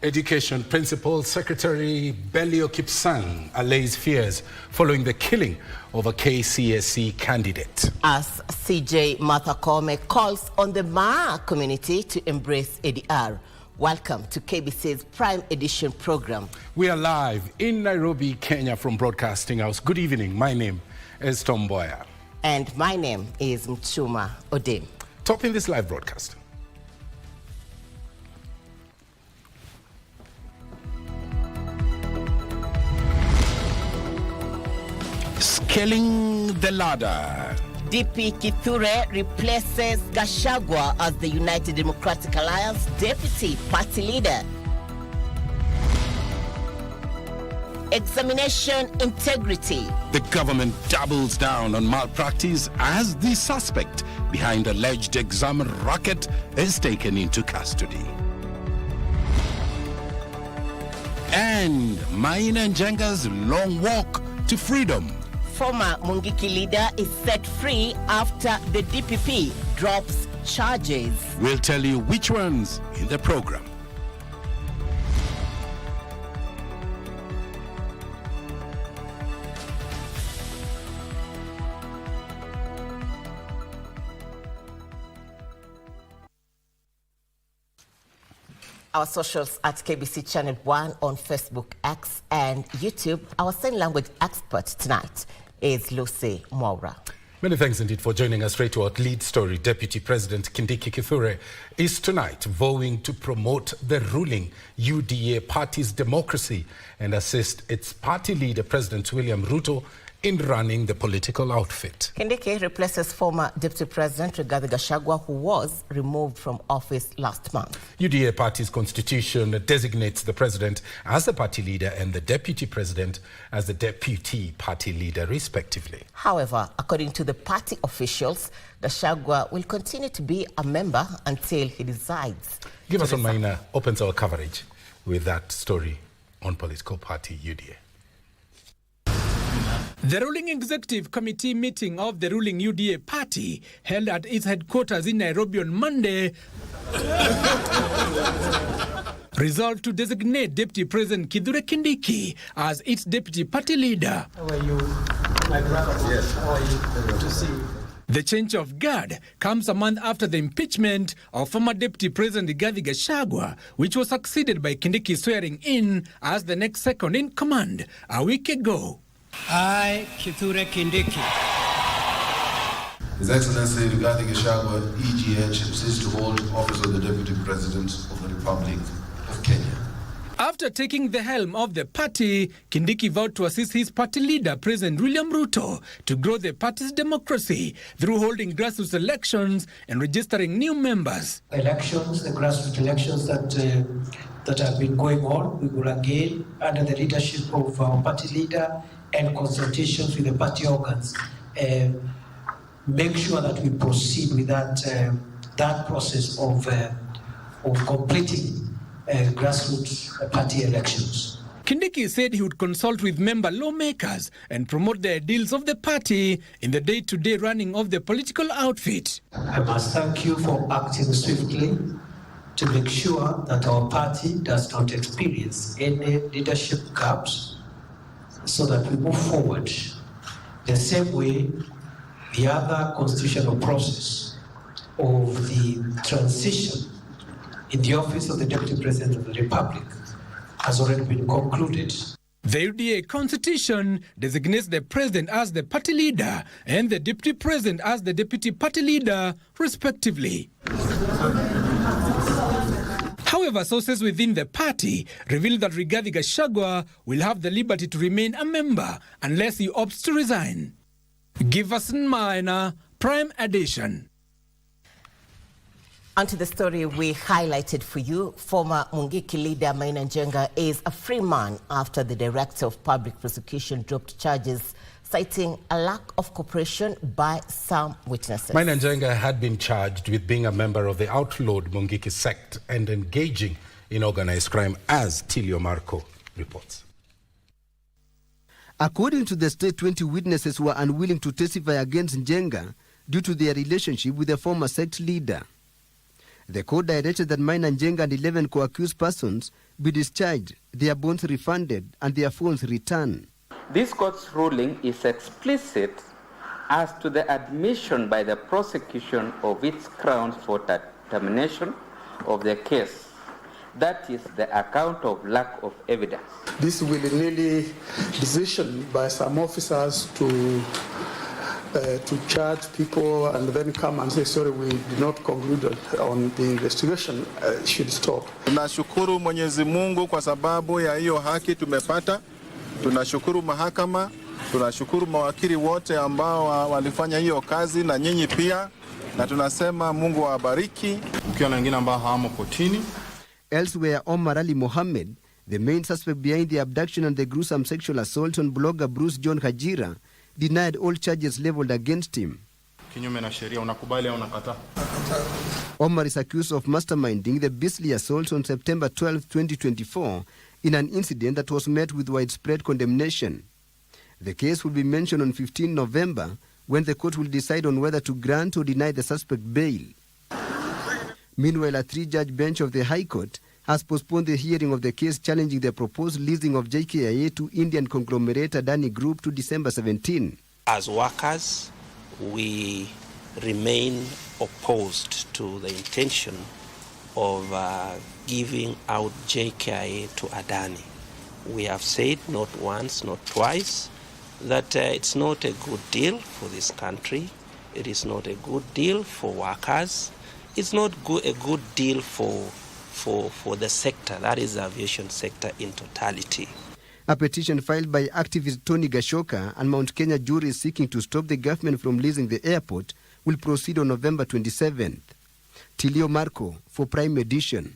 Education Principal Secretary Belio Kipsang allays fears following the killing of a KCSE candidate. As CJ Martha Kome calls on the Maa community to embrace ADR. Welcome to KBC's Prime Edition program. We are live in Nairobi, Kenya from Broadcasting House. Good evening. My name is Mboya. And my name is Muchuma Odim. Topping this live broadcast. Scaling the ladder. DP Kithure replaces Gachagua as the United Democratic Alliance deputy party leader. Examination integrity. The government doubles down on malpractice as the suspect behind alleged exam racket is taken into custody. And Maina Njenga's long walk to freedom. Former Mungiki leader is set free after the DPP drops charges. We'll tell you which ones in the program. Our socials at KBC Channel 1 on Facebook, X, and YouTube. Our sign language expert tonight is Lucy Mwaura. Many thanks indeed for joining us. Straight to our lead story. Deputy President Kindiki Kithure is tonight vowing to promote the ruling UDA party's democracy and assist its party leader, President William Ruto, in running the political outfit. Kindiki replaces former Deputy President Rigathi Gachagua, who was removed from office last month. UDA party's constitution designates the president as the party leader and the deputy president as the deputy party leader, respectively. However, according to the party officials, Gachagua will continue to be a member until he decides. Give us on Maina opens our coverage with that story on political party UDA. The ruling executive committee meeting of the ruling UDA party held at its headquarters in Nairobi on Monday resolved to designate Deputy President Kithure Kindiki as its deputy party leader. How are you, my brother? Yes. How are you? Good to see you. The change of guard comes a month after the impeachment of former Deputy President Rigathi Gachagua, which was succeeded by Kindiki swearing in as the next second in command a week ago. I, Kithure Kindiki. His Excellency Rigathi Gachagua, EGH, ceased to hold office of the Deputy President of the Republic of Kenya. After taking the helm of the party, Kindiki vowed to assist his party leader, President William Ruto, to grow the party's democracy through holding grassroots elections and registering new members. Elections, the grassroots elections that have been going on, we will again, under the leadership of our party leader and consultations with the party organs, make sure that we proceed with that process of completing grassroots party elections. Kindiki said he would consult with member lawmakers and promote the ideals of the party in the day-to-day running of the political outfit. I must thank you for acting swiftly to make sure that our party does not experience any leadership gaps, so that we move forward the same way the other constitutional process of the transition in the office of the Deputy President of the Republic has already been concluded. The UDA constitution designates the president as the party leader and the deputy president as the deputy party leader, respectively. However, sources within the party reveal that Rigathi Gachagua will have the liberty to remain a member unless he opts to resign. Give us Maina, Prime Edition. Onto the story we highlighted for you. Former Mungiki leader Maina Njenga is a free man after the Director of Public Prosecution dropped charges citing a lack of cooperation by some witnesses. Maina Njenga had been charged with being a member of the outlawed Mungiki sect and engaging in organized crime, as Tilio Marco reports. According to the state, 20 witnesses were unwilling to testify against Njenga due to their relationship with the former sect leader. The court directed that Maina Njenga and 11 co-accused persons be discharged, their bonds refunded, and their phones returned. This court's ruling is explicit as to the admission by the prosecution of its grounds for termination of the case. That is the account of lack of evidence. This willy-nilly decision by some officers to charge people and then come and say, sorry, we did not conclude on the investigation, should stop. Tunashukuru Mwenyezi Mungu kwa sababu ya hiyo haki tumepata. Tunashukuru mahakama, tunashukuru mawakili wote ambao walifanya hiyo kazi na nyinyi pia, na tunasema Mungu awabariki. Ukiwa na wengine ambao hawamo kotini. Elsewhere, Omar Ali Mohammed, the main suspect behind the abduction and the gruesome sexual assault on blogger Bruce John Hajira, denied all charges leveled against him. Kinyume na sheria, unakubali au unakataa? Omar is accused of masterminding the beastly assault on September 12, 2024, in an incident that was met with widespread condemnation. The case will be mentioned on 15 November, when the court will decide on whether to grant or deny the suspect bail. Meanwhile, a 3-judge bench of the High Court has postponed the hearing of the case challenging the proposed leasing of JKIA to Indian conglomerate Adani Group to December 17. As workers, we remain opposed to the intention of giving out JKIA to Adani. We have said not once, not twice, that it's not a good deal for this country. It is not a good deal for workers. It's not a good deal for the sector, that is the aviation sector in totality. A petition filed by activist Tony Gashoka and Mount Kenya juries seeking to stop the government from leasing the airport will proceed on November 27th. Tilio Marco for Prime Edition.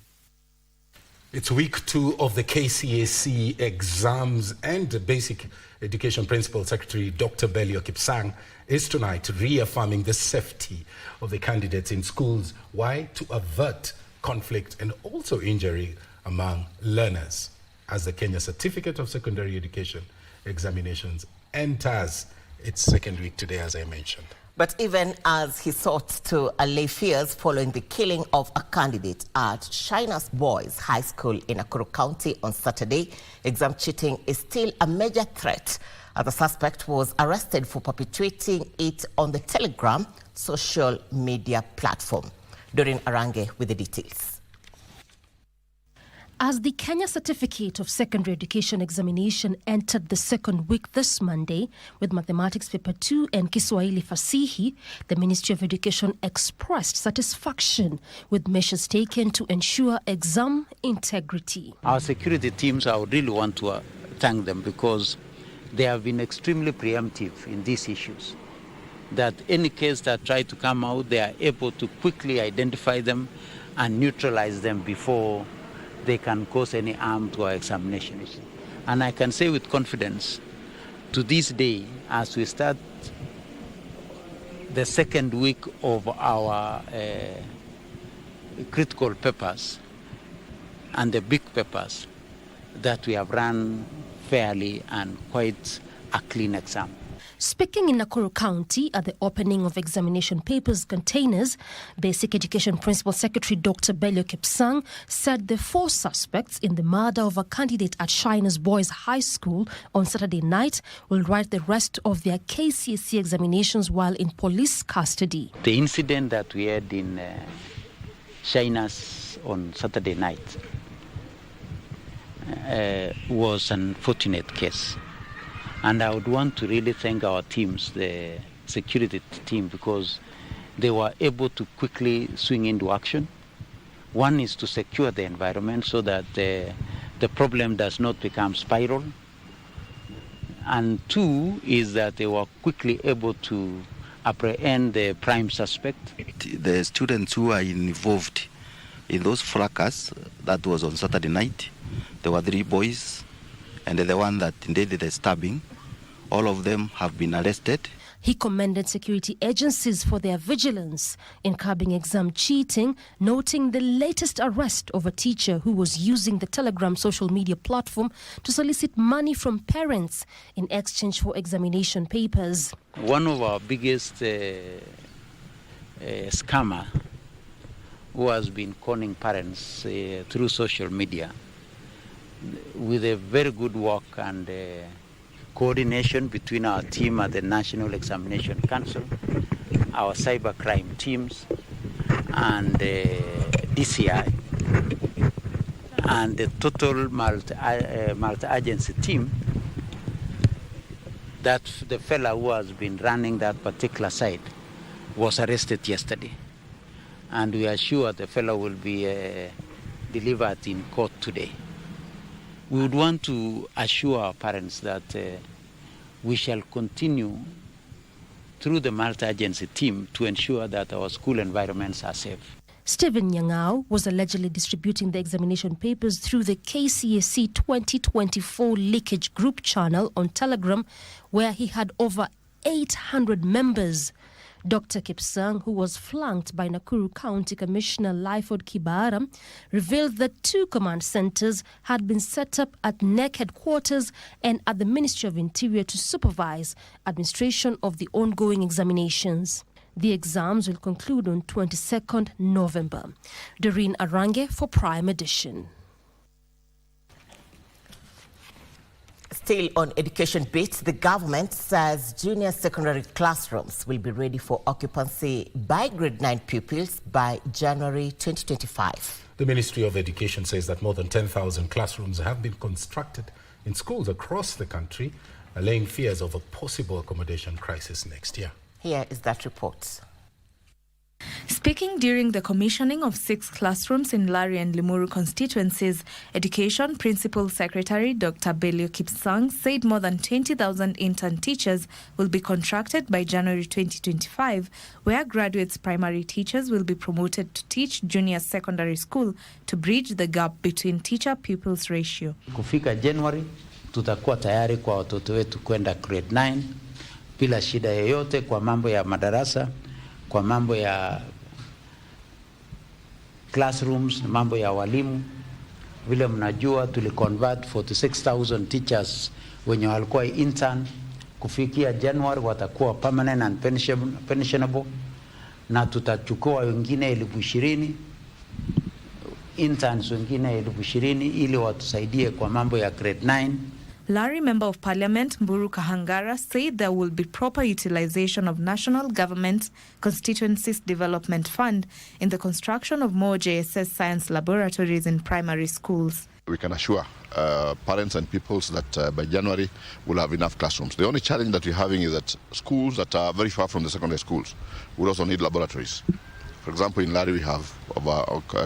It's week 2 of the KCAC exams, and Basic Education Principal Secretary Dr. Belio Kipsang is tonight reaffirming the safety of the candidates in schools. Why? To avert conflict and also injury among learners, as the Kenya Certificate of Secondary Education examinations enters its second week today, as I mentioned. But even as he sought to allay fears following the killing of a candidate at Shinas Boys High School in Nakuru County on Saturday, exam cheating is still a major threat, as the suspect was arrested for perpetuating it on the Telegram social media platform. Doreen Arange with the details. As the Kenya Certificate of Secondary Education examination entered the second week this Monday with Mathematics Paper 2 and Kiswahili Fasihi, the Ministry of Education expressed satisfaction with measures taken to ensure exam integrity. Our security teams, I would really want to thank them, because they have been extremely preemptive in these issues. That any case that try to come out, they are able to quickly identify them and neutralize them before they can cause any harm to our examination. And I can say with confidence, to this day, as we start the second week of our critical papers and the big papers, that we have run fairly and quite a clean exam. Speaking in Nakuru County at the opening of examination papers containers, Basic Education Principal Secretary Dr. Belio Kipsang said the 4 suspects in the murder of a candidate at Shinas Boys High School on Saturday night will write the rest of their KCSE examinations while in police custody. The incident that we had in Shinas on Saturday night was an unfortunate case. And I would want to really thank our teams, the security team, because they were able to quickly swing into action. One is to secure the environment so that the problem does not become spiral. And 2 is that they were quickly able to apprehend the prime suspect. The students who are involved in those fracas that was on Saturday night, there were 3 boys, and the one that did the stabbing, all of them have been arrested. He commended security agencies for their vigilance in curbing exam cheating, noting the latest arrest of a teacher who was using the Telegram social media platform to solicit money from parents in exchange for examination papers. One of our biggest scammer who has been conning parents through social media with a very good work and coordination between our team at the National Examination Council, our cybercrime teams, and DCI, and the total multi-agency team, that the fellow who has been running that particular site was arrested yesterday. And we are sure the fellow will be delivered in court today. We would want to assure our parents that we shall continue through the multi-agency team to ensure that our school environments are safe. Stephen Nyang'ao was allegedly distributing the examination papers through the KCSE 2024 leakage group channel on Telegram, where he had over 800 members. Dr. Kipsang, who was flanked by Nakuru County Commissioner Lyford Kibara, revealed that 2 command centers had been set up at NEC headquarters and at the Ministry of Interior to supervise administration of the ongoing examinations. The exams will conclude on 22nd November. Doreen Arange for Prime Edition. Still on education bits, the government says junior secondary classrooms will be ready for occupancy by grade 9 pupils by January 2025. The Ministry of Education says that more than 10,000 classrooms have been constructed in schools across the country, allaying fears of a possible accommodation crisis next year. Here is that report. Speaking during the commissioning of 6 classrooms in Lari and Limuru constituencies, Education Principal Secretary Dr. Belio Kipsang said more than 20,000 intern teachers will be contracted by January 2025, where graduates primary teachers will be promoted to teach junior secondary school to bridge the gap between teacher-pupils ratio. Kufika January, tutakuwa tayari kwa watoto wetu kwenda grade 9 bila shida yoyote kwa mambo ya madarasa, kwa mambo ya classrooms, mambo ya walimu. Vile mnajua tuliconvert 46,000 teachers wenye walikuwa intern. Kufikia January watakuwa permanent and pensionable, na tutachukua wengine 20,000 interns wengine 20,000 ili watusaidie kwa mambo ya grade 9. Lari Member of Parliament Mburu Kahangara said there will be proper utilization of National Government Constituencies Development Fund in the construction of more JSS science laboratories in primary schools. We can assure parents and pupils that by January we'll have enough classrooms. The only challenge that we're having is that schools that are very far from the secondary schools will also need laboratories. For example, in Lari we have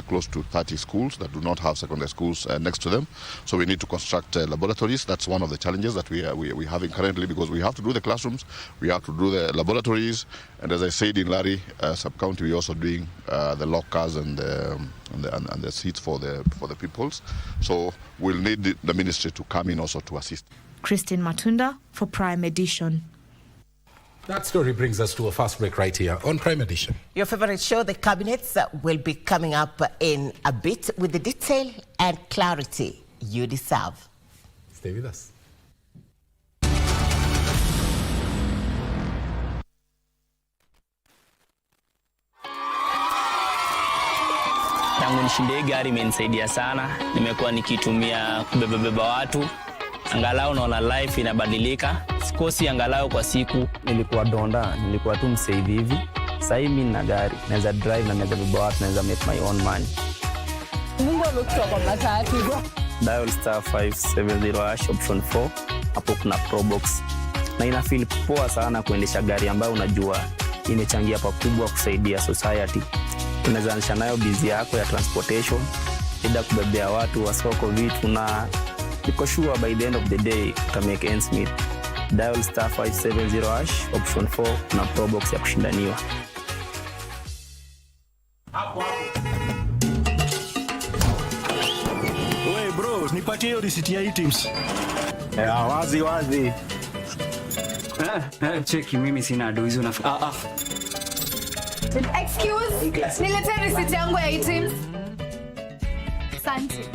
close to 30 schools that do not have secondary schools next to them. So we need to construct laboratories. That's one of the challenges that we're having currently, because we have to do the classrooms, we have to do the laboratories, and as I said, in Lari sub-county we're also doing the lockers and the seats for the pupils. So we'll need the ministry to come in also to assist. Christine Matunda for Prime Edition. That story brings us to a fast break right here on Prime Edition. Your favorite show, The Cabinets, will be coming up in a bit with the detail and clarity you deserve. Stay with us. Tangu nishinde gari imenisaidia sana. Nimekuwa nikitumia kubebeba watu. Angalau naona life inabadilika. Sikosi angalau kwa siku. Nilikuwa donda, nilikuwa tu msave hivi. Sasa hivi mimi nina gari, naweza drive na naweza beba watu, naweza make my own money. Mungu amekutoa kwa matatu. Dial *570# option 4. Hapo kuna Pro Box. Na ina feel poa sana kuendesha gari ambayo unajua imechangia pakubwa kusaidia society. Unaweza anisha nayo busy yako ya transportation, ida kubebea watu wa soko vitu, na niko sure by the end of the day uta make ends meet. Dial *570# option 4 na Pro Box ya kushindaniwa. Wewe bro, nipatie hiyo receipt ya items. Wazi. Cheki, mimi sina ado hizo nafaa. Excuse, niletee receipt yangu ya items. Asante.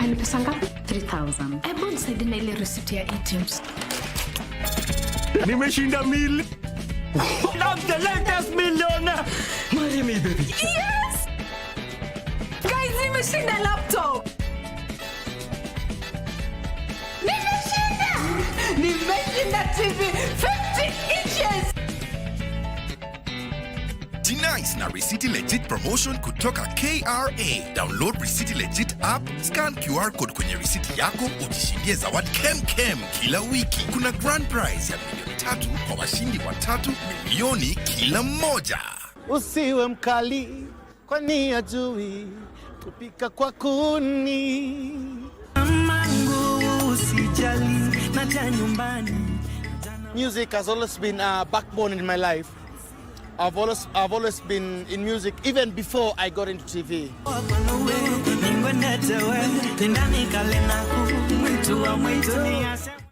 Ni pesa ngapi? 3,000. Hebu nisaidie na ile receipt ya items. Nimeshinda mil. I'm the latest millionaire. me, baby. Yes! Guys, nimeshinda laptop. Nimeshinda TV 50 inches. Nice na Receipt Legit promotion kutoka KRA. Download Receipt Legit app, scan QR code kwenye receipt yako, ujishindie zawadi kem kila wiki. Kuna grand prize ya milioni 3 kwa washindi watatu, milioni kila mmoja. Usiwe mkali, kwani ajui kupika kwa kuni. Music has always been a backbone in my life. I've always been in music even before I got into TV.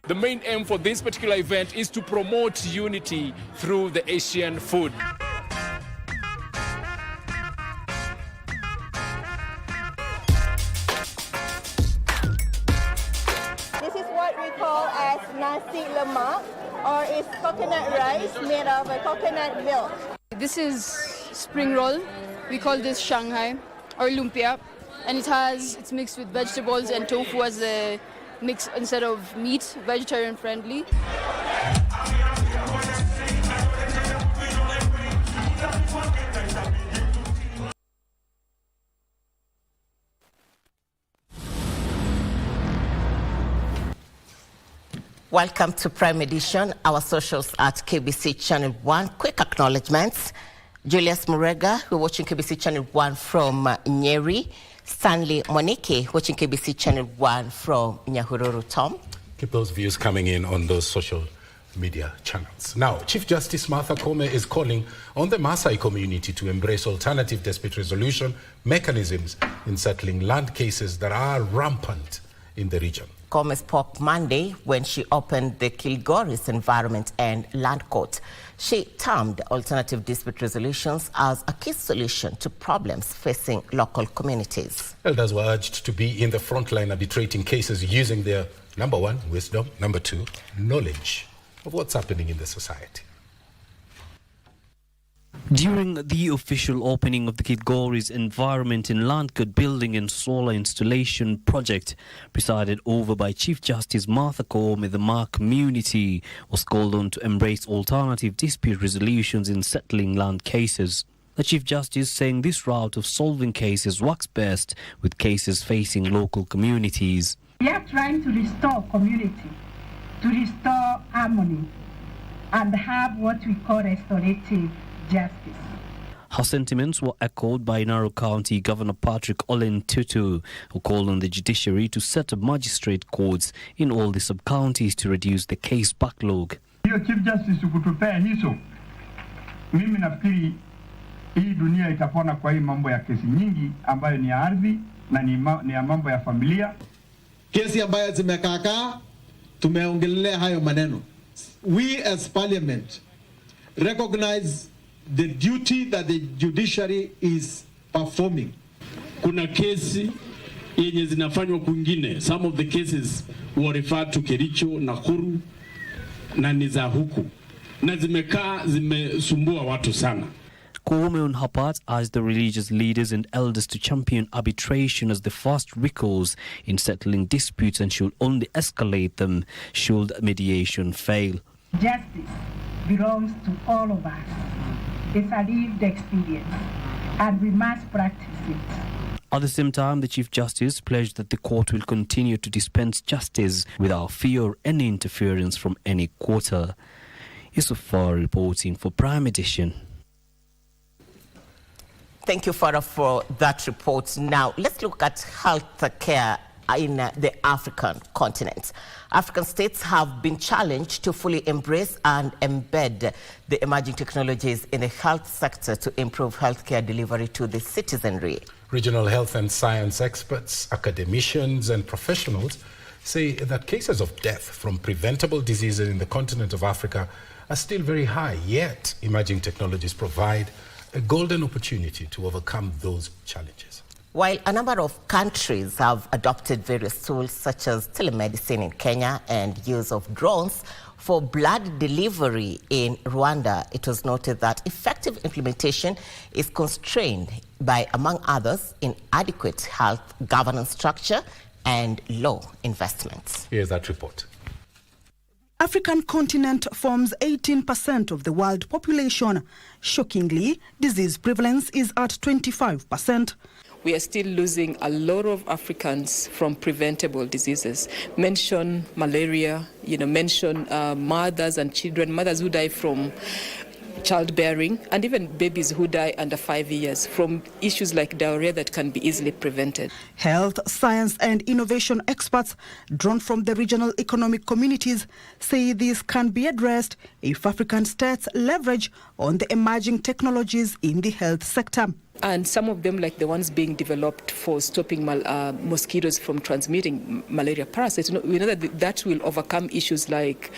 The main aim for this particular event is to promote unity through the Asian food. This is what we call as nasi lemak, or is coconut rice made of coconut milk. This is spring roll. We call this Shanghai or lumpia, and it's mixed with vegetables and tofu as a mix instead of meat, vegetarian friendly. Welcome to Prime Edition, our socials at KBC Channel 1. Quick acknowledgements. Julius Murega, who are watching KBC Channel 1 from Nyeri. Stanley Monike, watching KBC Channel 1 from Nyahururu. Tom? Keep those views coming in on those social media channels. Now, Chief Justice Martha Koome is calling on the Maasai community to embrace alternative dispute resolution mechanisms in settling land cases that are rampant in the region. Koome spoke Monday when she opened the Kilgoris Environment and Land Court. She termed alternative dispute resolutions as a key solution to problems facing local communities. Elders were urged to be in the front line arbitrating cases using their, number 1, wisdom, number 2, knowledge of what's happening in the society. During the official opening of the Kilgoris Environment and Land Court Building and Solar Installation Project, presided over by Chief Justice Martha Koome, the Ma community was called on to embrace alternative dispute resolutions in settling land cases. The Chief Justice saying this route of solving cases works best with cases facing local communities. We are trying to restore community, to restore harmony, and have what we call restorative justice. Her sentiments were echoed by Narok County Governor Patrick Olen Tutu, who called on the judiciary to set up magistrate courts in all the sub-counties to reduce the case backlog. Hiyo Chief Justice kutupea hizo, mimi nafikiri hii dunia itapona kwa hii mambo ya kesi nyingi ambayo ni ya ardhi na ni ya mambo ya familia. Kesi ambayo zimekaakaa, tumeongelea hayo maneno. We as parliament recognize the duty that the judiciary is performing. Kuna kesi yenye zinafanywa kwingine. Some of the cases were referred to Kericho, Nakuru na ni za huku. Na zimesumbua watu sana. Koome on her part urged the religious leaders and elders to champion arbitration as the first recourse in settling disputes and should only escalate them should mediation fail. Justice belongs to all of us. It's a lived experience, and we must practice it. At the same time, the Chief Justice pledged that the court will continue to dispense justice without fear or any interference from any quarter. Yusufar reporting for Prime Edition. Thank you, Farah, for that report. Now, let's look at health care in the African continent. African states have been challenged to fully embrace and embed the emerging technologies in the health sector to improve healthcare delivery to the citizenry. Regional health and science experts, academicians and professionals say that cases of death from preventable diseases in the continent of Africa are still very high, yet emerging technologies provide a golden opportunity to overcome those challenges. While a number of countries have adopted various tools such as telemedicine in Kenya and use of drones, for blood delivery in Rwanda, it was noted that effective implementation is constrained by, among others, inadequate health governance structure and low investments. Here's that report. African continent forms 18% of the world population. Shockingly, disease prevalence is at 25%. We are still losing a lot of Africans from preventable diseases. Mention malaria, mention mothers and children, mothers who die from childbearing, and even babies who die under 5 years from issues like diarrhea that can be easily prevented. Health, science and innovation experts drawn from the regional economic communities say this can be addressed if African states leverage on the emerging technologies in the health sector. And some of them, like the ones being developed for stopping mosquitoes from transmitting malaria parasites, we know that will overcome issues like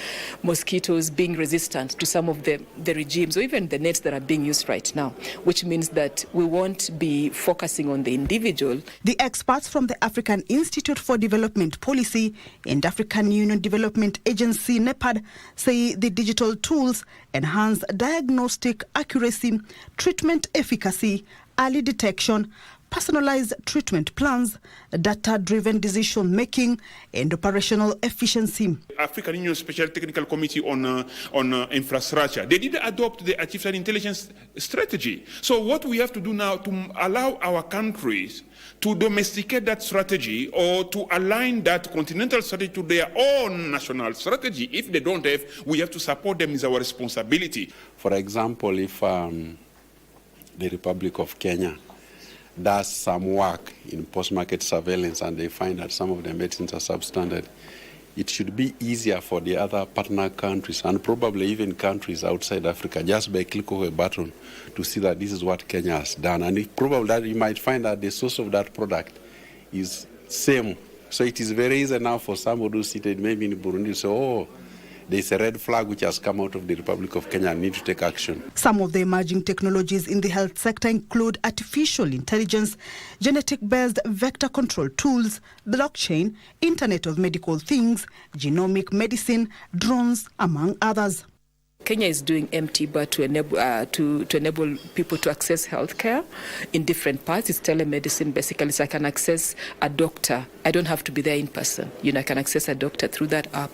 mosquitoes being resistant to some of the regimes or even the nets that are being used right now, which means that we won't be focusing on the individual. The experts from the African Institute for Development Policy and African Union Development Agency, NEPAD, say the digital tools enhance diagnostic accuracy, treatment efficacy, early detection, personalized treatment plans, data-driven decision-making, and operational efficiency. African Union Special Technical Committee on Infrastructure, they did adopt the artificial intelligence strategy. So what we have to do now to allow our countries to domesticate that strategy or to align that continental strategy to their own national strategy. If they don't have, we have to support them, is our responsibility. For example, if the Republic of Kenya does some work in post-market surveillance and they find that some of the medicines are substandard, it should be easier for the other partner countries and probably even countries outside Africa just by a click of a button to see that this is what Kenya has done. And if probably that you might find that the source of that product is same. So it is very easy now for somebody who's seated maybe in Burundi to say, oh, there's a red flag which has come out of the Republic of Kenya and need to take action. Some of the emerging technologies in the health sector include artificial intelligence, genetic-based vector control tools, blockchain, Internet of Medical Things, genomic medicine, drones, among others. Kenya is doing MTBA to enable people to access healthcare in different parts. It's telemedicine basically, so I can access a doctor. I don't have to be there in person. I can access a doctor through that app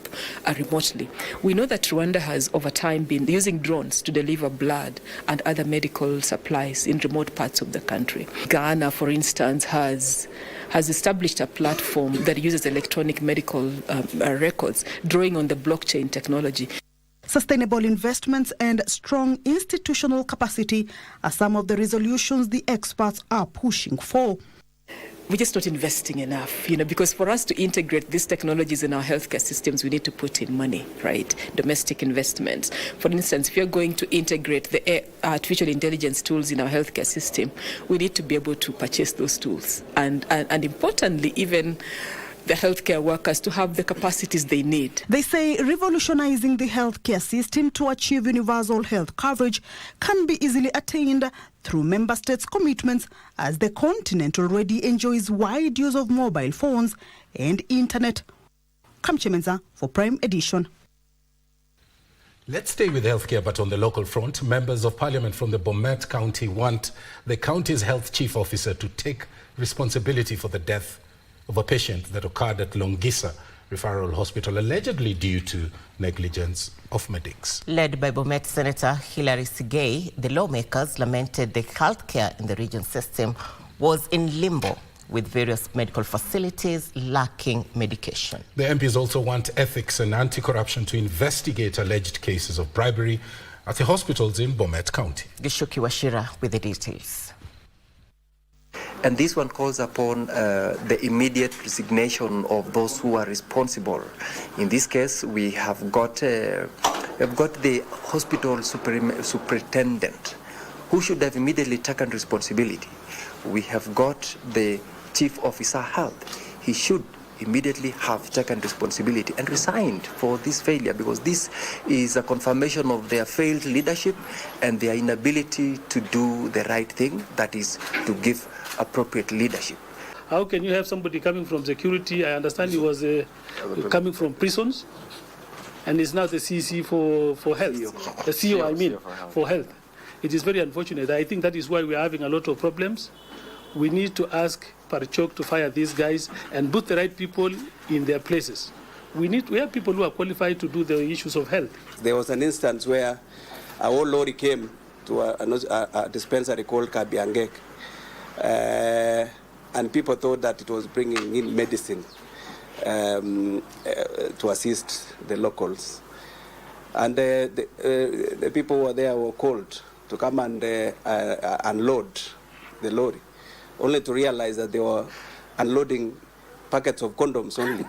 remotely. We know that Rwanda has over time been using drones to deliver blood and other medical supplies in remote parts of the country. Ghana, for instance, has established a platform that uses electronic medical records, drawing on the blockchain technology. Sustainable investments and strong institutional capacity are some of the resolutions the experts are pushing for. We're just not investing enough, because for us to integrate these technologies in our healthcare systems, we need to put in money, right? Domestic investments. For instance, if you're going to integrate the artificial intelligence tools in our healthcare system, we need to be able to purchase those tools. And importantly, even the healthcare workers to have the capacities they need. They say revolutionizing the healthcare system to achieve universal health coverage can be easily attained through member states' commitments, as the continent already enjoys wide use of mobile phones and internet. Kamchemenza for Prime Edition. Let's stay with healthcare, but on the local front. Members of Parliament from the Bomet County want the county's health chief officer to take responsibility for the death of a patient that occurred at Longisa Referral Hospital, allegedly due to negligence of medics. Led by Bomet Senator Hilary Sigei, the lawmakers lamented the healthcare in the region system was in limbo, with various medical facilities lacking medication. The MPs also want ethics and anti-corruption to investigate alleged cases of bribery at the hospitals in Bomet County. Gishuki Washira with the details. And this one calls upon the immediate resignation of those who are responsible. In this case, we have got the hospital superintendent, who should have immediately taken responsibility. We have got the chief officer health. He should immediately have taken responsibility and resigned for this failure, because this is a confirmation of their failed leadership and their inability to do the right thing, that is to give appropriate leadership. How can you have somebody coming from security? I understand he was coming from prisons. and is now the CC for health. The CEO, I mean, for health. It is very unfortunate. I think that is why we are having a lot of problems. We need to ask Parachok to fire these guys and put the right people in their places. We have people who are qualified to do the issues of health. There was an instance where a old lorry came to a dispensary called Kabiangek, and people thought that it was bringing in medicine to assist the locals. And the people who were there were called to come and unload the lorry, only to realize that they were unloading packets of condoms only,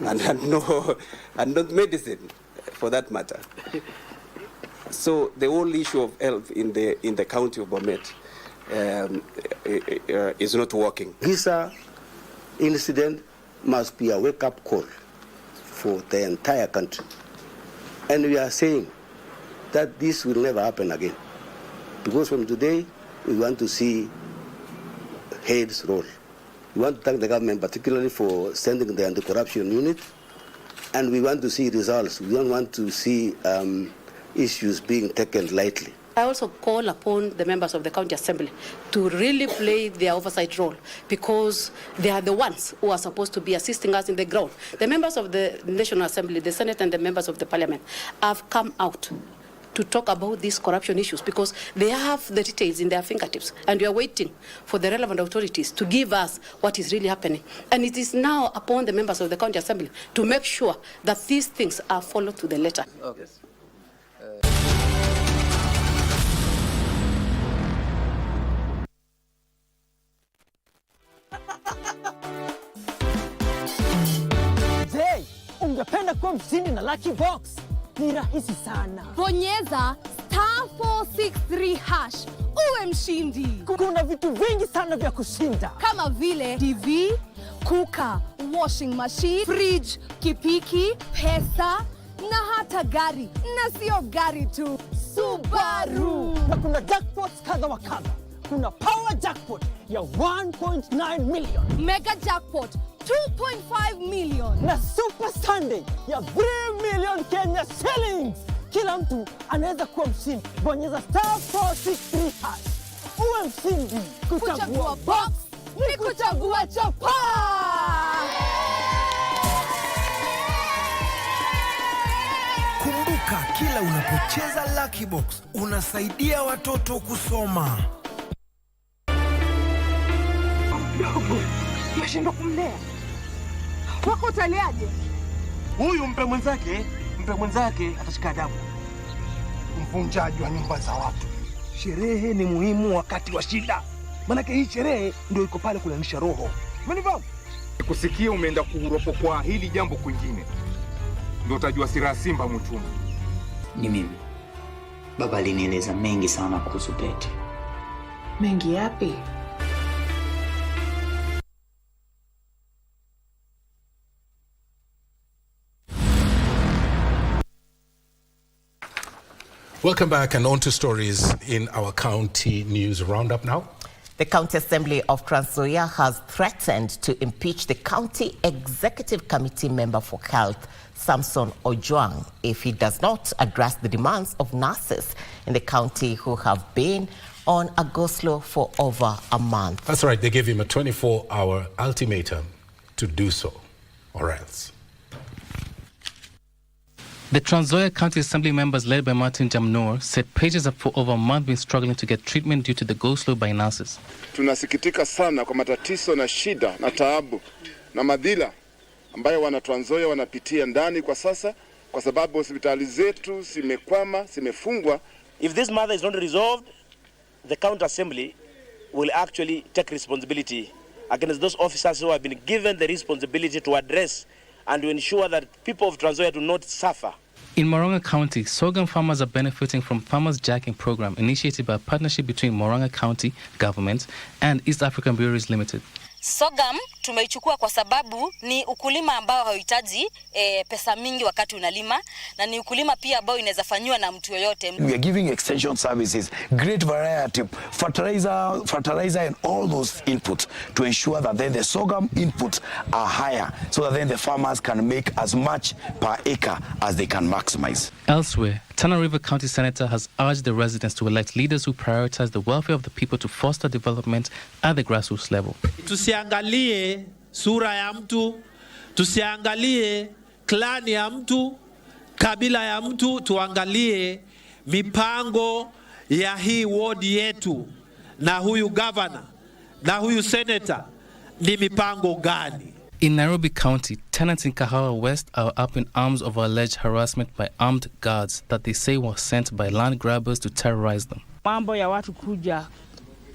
and not medicine, for that matter. So the whole issue of health in the county of Bomet is not working. This incident must be a wake-up call for the entire country, and we are saying that this will never happen again, because from today we want to see heads roll. We want to thank the government particularly for sending the anti-corruption unit, and we want to see results. We don't want to see issues being taken lightly. I also call upon the members of the County Assembly to really play their oversight role, because they are the ones who are supposed to be assisting us in the ground. The members of the National Assembly, the Senate and the members of the Parliament have come out to talk about these corruption issues because they have the details in their fingertips, and we are waiting for the relevant authorities to give us what is really happening. And it is now upon the members of the County Assembly to make sure that these things are followed to the letter. Okay. Je, ungependa kuwa mshindi na Lucky Box? Ni rahisi sana. Bonyeza *463# uwe mshindi. Kuna vitu vingi sana vya kushinda, kama vile TV, kuka, washing machine, fridge, kipiki, pesa na hata gari. Na sio gari tu, Subaru. Na kuna jackpots kadha wa kadha. Kuna power jackpot ya 1.9 million, mega jackpot 2.5 million, na super Sunday ya 3 million Kenya shillings. Kila mtu anaweza kuwa mshindi. Bonyeza *463# uwe mshindi. Kuchagua box ni kuchagua chapa. Kumbuka, kila unapocheza Lucky Box unasaidia watoto kusoma. Umeshindwa kumlea. Wako utaleaje? Huyu mpe mwenzake atashika adabu. Mvunjaji wa nyumba za watu. Sherehe ni muhimu wakati wa shida. Manake hii sherehe ndio iko pale kulanisha roho. Umenifahamu? Kusikia umeenda kuhuropo kwa hili jambo kwingine, ndio utajua sira Simba Muchuma. Ni mimi. Baba alinieleza mengi sana kuhusu Betty. Mengi yapi? Welcome back, and on to stories in our county news roundup now. The County Assembly of Trans Nzoia has threatened to impeach the County Executive Committee member for Health, Samson Ojwang, if he does not address the demands of nurses in the county who have been on a go-slow for over a month. That's right, they gave him a 24-hour ultimatum to do so, or else. The Trans Nzoia County Assembly members led by Martin Jamnor said patients have for over a month been struggling to get treatment due to the go-slow by nurses. Tunasikitika sana kwa matatizo na shida na taabu na madhila ambayo wana Trans Nzoia wanapitia ndani kwa sasa kwa sababu hospitali zetu zimekwama, zimefungwa. If this matter is not resolved, the County Assembly will actually take responsibility against those officers who have been given the responsibility to address and to ensure that people of Trans Nzoia do not suffer. In Moronga County, sorghum farmers are benefiting from Farmers Jacking program initiated by a partnership between Moronga County government and East African Breweries Limited. Sorghum tumeichukua kwa sababu ni ukulima ambao hauhitaji pesa mingi wakati unalima, na ni ukulima pia ambao inaweza fanywa na mtu yoyote. We are giving extension services, great variety, fertilizer and all those inputs to ensure that then the sorghum inputs are higher so that then the farmers can make as much per acre as they can maximize. Elsewhere, Tana River County Senator has urged the residents to elect leaders who prioritize the welfare of the people to foster development at the grassroots level. Tusiangalie sura ya mtu, tusiangalie klani ya mtu, kabila ya mtu, tuangalie mipango ya hii wodi yetu na huyu governor na huyu senator ni mipango gani. In Nairobi County, tenants in Kahawa West are up in arms over alleged harassment by armed guards that they say were sent by land grabbers to terrorize them. Mambo ya watu kuja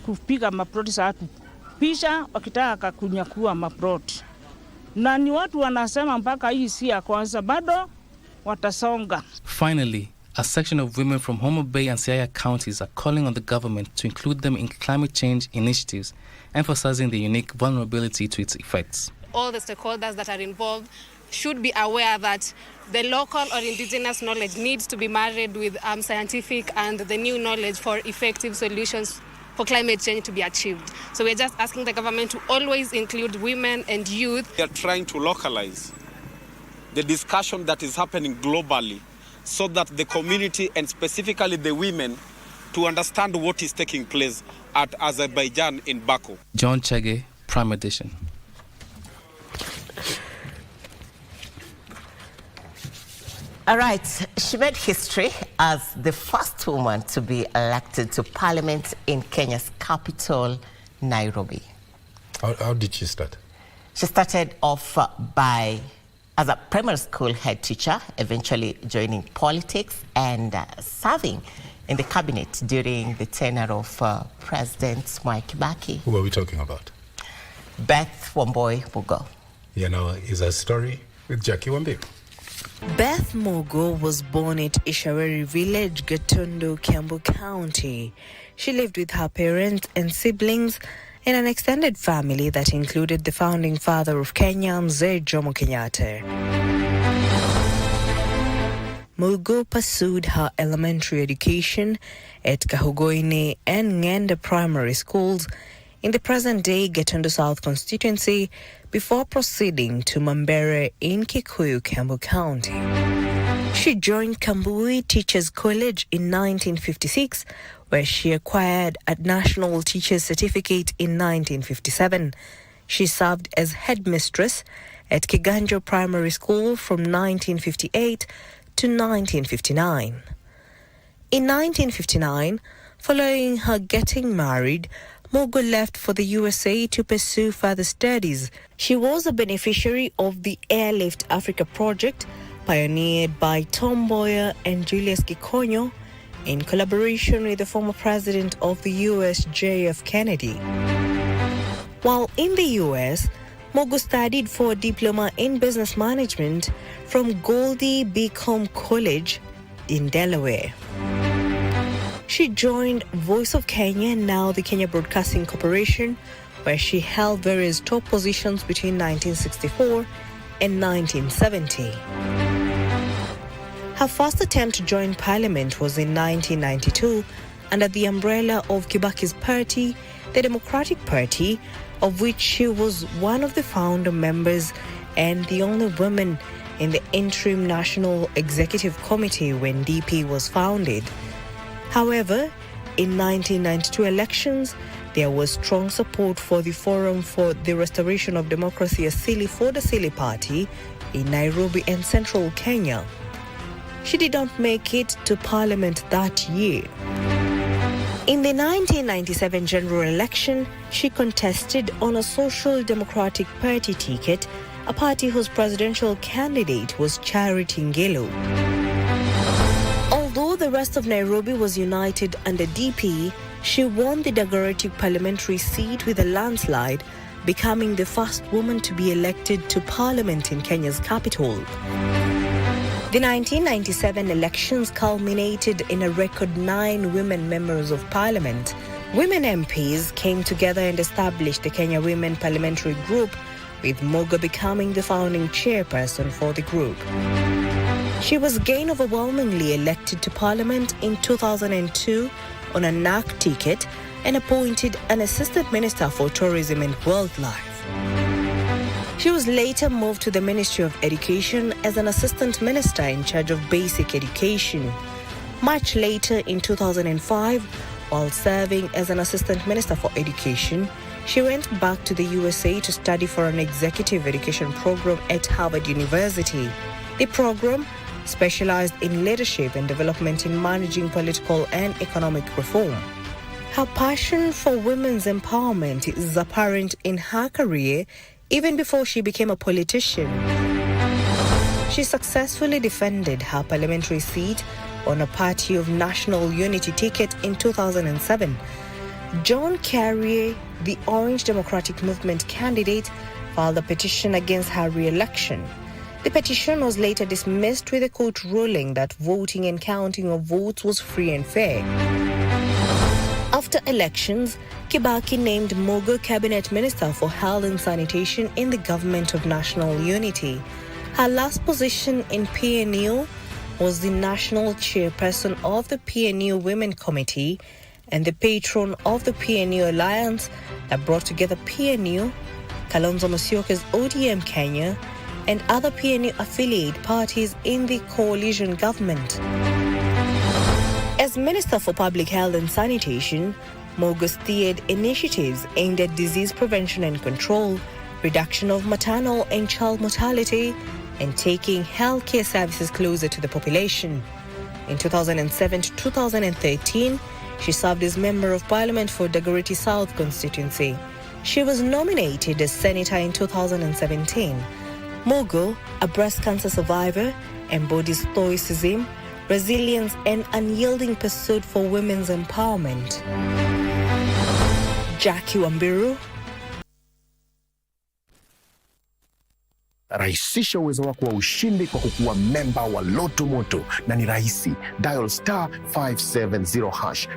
kupiga maploti za watu pisha wakitaka kunyakua maploti. Na ni watu wanasema mpaka hii si ya kwanza, bado watasonga. Finally, a section of women from Homa Bay and Siaya counties are calling on the government to include them in climate change initiatives, emphasizing the unique vulnerability to its effects. All the stakeholders that are involved should be aware that the local or indigenous knowledge needs to be married with scientific and the new knowledge for effective solutions for climate change to be achieved. So we're just asking the government to always include women and youth. We are trying to localize the discussion that is happening globally so that the community and specifically the women to understand what is taking place at Azerbaijan in Baku. John Chege, Prime Edition. All right, she made history as the first woman to be elected to parliament in Kenya's capital, Nairobi. How did she start? She started off as a primary school head teacher, eventually joining politics and serving in the cabinet during the tenure of President Mwai Kibaki. Who are we talking about? Beth Wamboi Mugo. You know, is a story with Jackie Wambiru. Beth Mugo was born at Ishaweri village, Gatundu, Kiambu County. She lived with her parents and siblings in an extended family that included the founding father of Kenya, Mzee Jomo Kenyatta. Mugo pursued her elementary education at Kahugoine and Ngenda primary schools in the present-day Gatundu South constituency before proceeding to Mambere in Kikuyu, Kiambu County. She joined Kambui Teachers College in 1956, where she acquired a National Teacher's Certificate in 1957. She served as headmistress at Kiganjo Primary School from 1958 to 1959. In 1959, following her getting married, Mugo left for the USA to pursue further studies. She was a beneficiary of the Airlift Africa project, pioneered by Tom Mboya and Julius Gikonyo in collaboration with the former president of the US, J.F. Kennedy. While in the US, Mugo studied for a diploma in business management from Goldie Beacom College in Delaware. She joined Voice of Kenya, now the Kenya Broadcasting Corporation, where she held various top positions between 1964 and 1970. Her first attempt to join Parliament was in 1992 under the umbrella of Kibaki's party, the Democratic Party, of which she was one of the founder members and the only woman in the interim National Executive Committee when DP was founded. However, in 1992 elections, there was strong support for the Forum for the Restoration of Democracy Asili for the Asili Party in Nairobi and central Kenya. She did not make it to Parliament that year. In the 1997 general election, she contested on a Social Democratic Party ticket, a party whose presidential candidate was Charity Ngilu. Although the rest of Nairobi was united under DP, she won the Dagoretti parliamentary seat with a landslide, becoming the first woman to be elected to Parliament in Kenya's capital. The 1997 elections culminated in a record 9 women members of Parliament, Women MPs came together and established the Kenya Women Parliamentary Group, with Mogo becoming the founding chairperson for the group. She was again overwhelmingly elected to Parliament in 2002 on a NAC ticket and appointed an Assistant Minister for Tourism and Wildlife. She was later moved to the Ministry of Education as an Assistant Minister in charge of basic education. Much later in 2005, while serving as an Assistant Minister for Education, she went back to the USA to study for an executive education program at Harvard University. The program specialized in leadership and development in managing political and economic reform. Her passion for women's empowerment is apparent in her career even before she became a politician. She successfully defended her parliamentary seat on a Party of National Unity ticket in 2007. John Carrier, the Orange Democratic Movement candidate, filed a petition against her re-election. The petition was later dismissed with a court ruling that voting and counting of votes was free and fair. After elections, Kibaki named Mogo Cabinet Minister for Health and Sanitation in the Government of National Unity. Her last position in PNU was the National Chairperson of the PNU Women Committee and the patron of the PNU Alliance that brought together PNU, Kalonzo Musyoka's ODM Kenya, and other PNU affiliate parties in the coalition government. As Minister for Public Health and Sanitation, Mogo steered initiatives aimed at disease prevention and control, reduction of maternal and child mortality, and taking healthcare services closer to the population. In 2007 to 2013, she served as Member of Parliament for Dagoretti South constituency. She was nominated as Senator in 2017. Mogo, a breast cancer survivor, embodies stoicism, resilience, and unyielding pursuit for women's empowerment. Jackie Wambiru. Rahisisha uwezo wako wa ushindi kwa kukuwa memba wa Loto Moto, na ni rahisi. Dial *570#.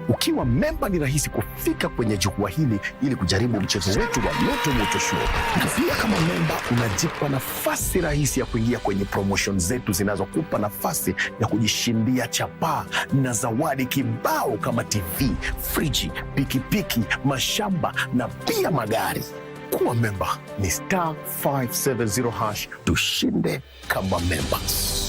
Ukiwa memba ni rahisi kufika kwenye jukwaa hili ili kujaribu mchezo wetu wa Loto Moto Show. Pia kama memba unajipa nafasi rahisi ya kuingia kwenye promotion zetu zinazokupa nafasi ya kujishindia chapaa na zawadi kibao kama TV, friji, pikipiki, mashamba na pia magari. Kuwa memba ni *570#. Tushinde kama members.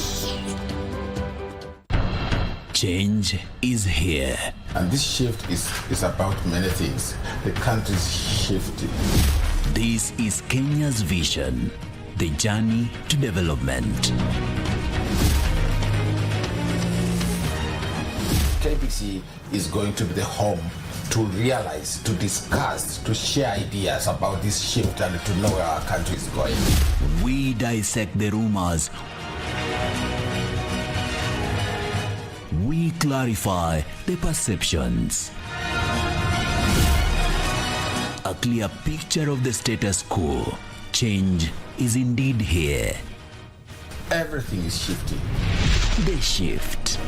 Change is here. And this shift is about many things. The country's shifting. This is Kenya's vision, the journey to development. KBC is going to be the home to realize, to discuss, to share ideas about this shift and to know where our country is going. We dissect the rumors. We clarify the perceptions. A clear picture of the status quo. Change is indeed here. Everything is shifting. The shift.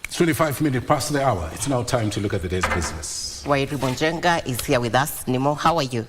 It's 25 minutes past the hour. It's now time to look at the day's business. Wairi Bonjenga is here with us. Nimo, how are you?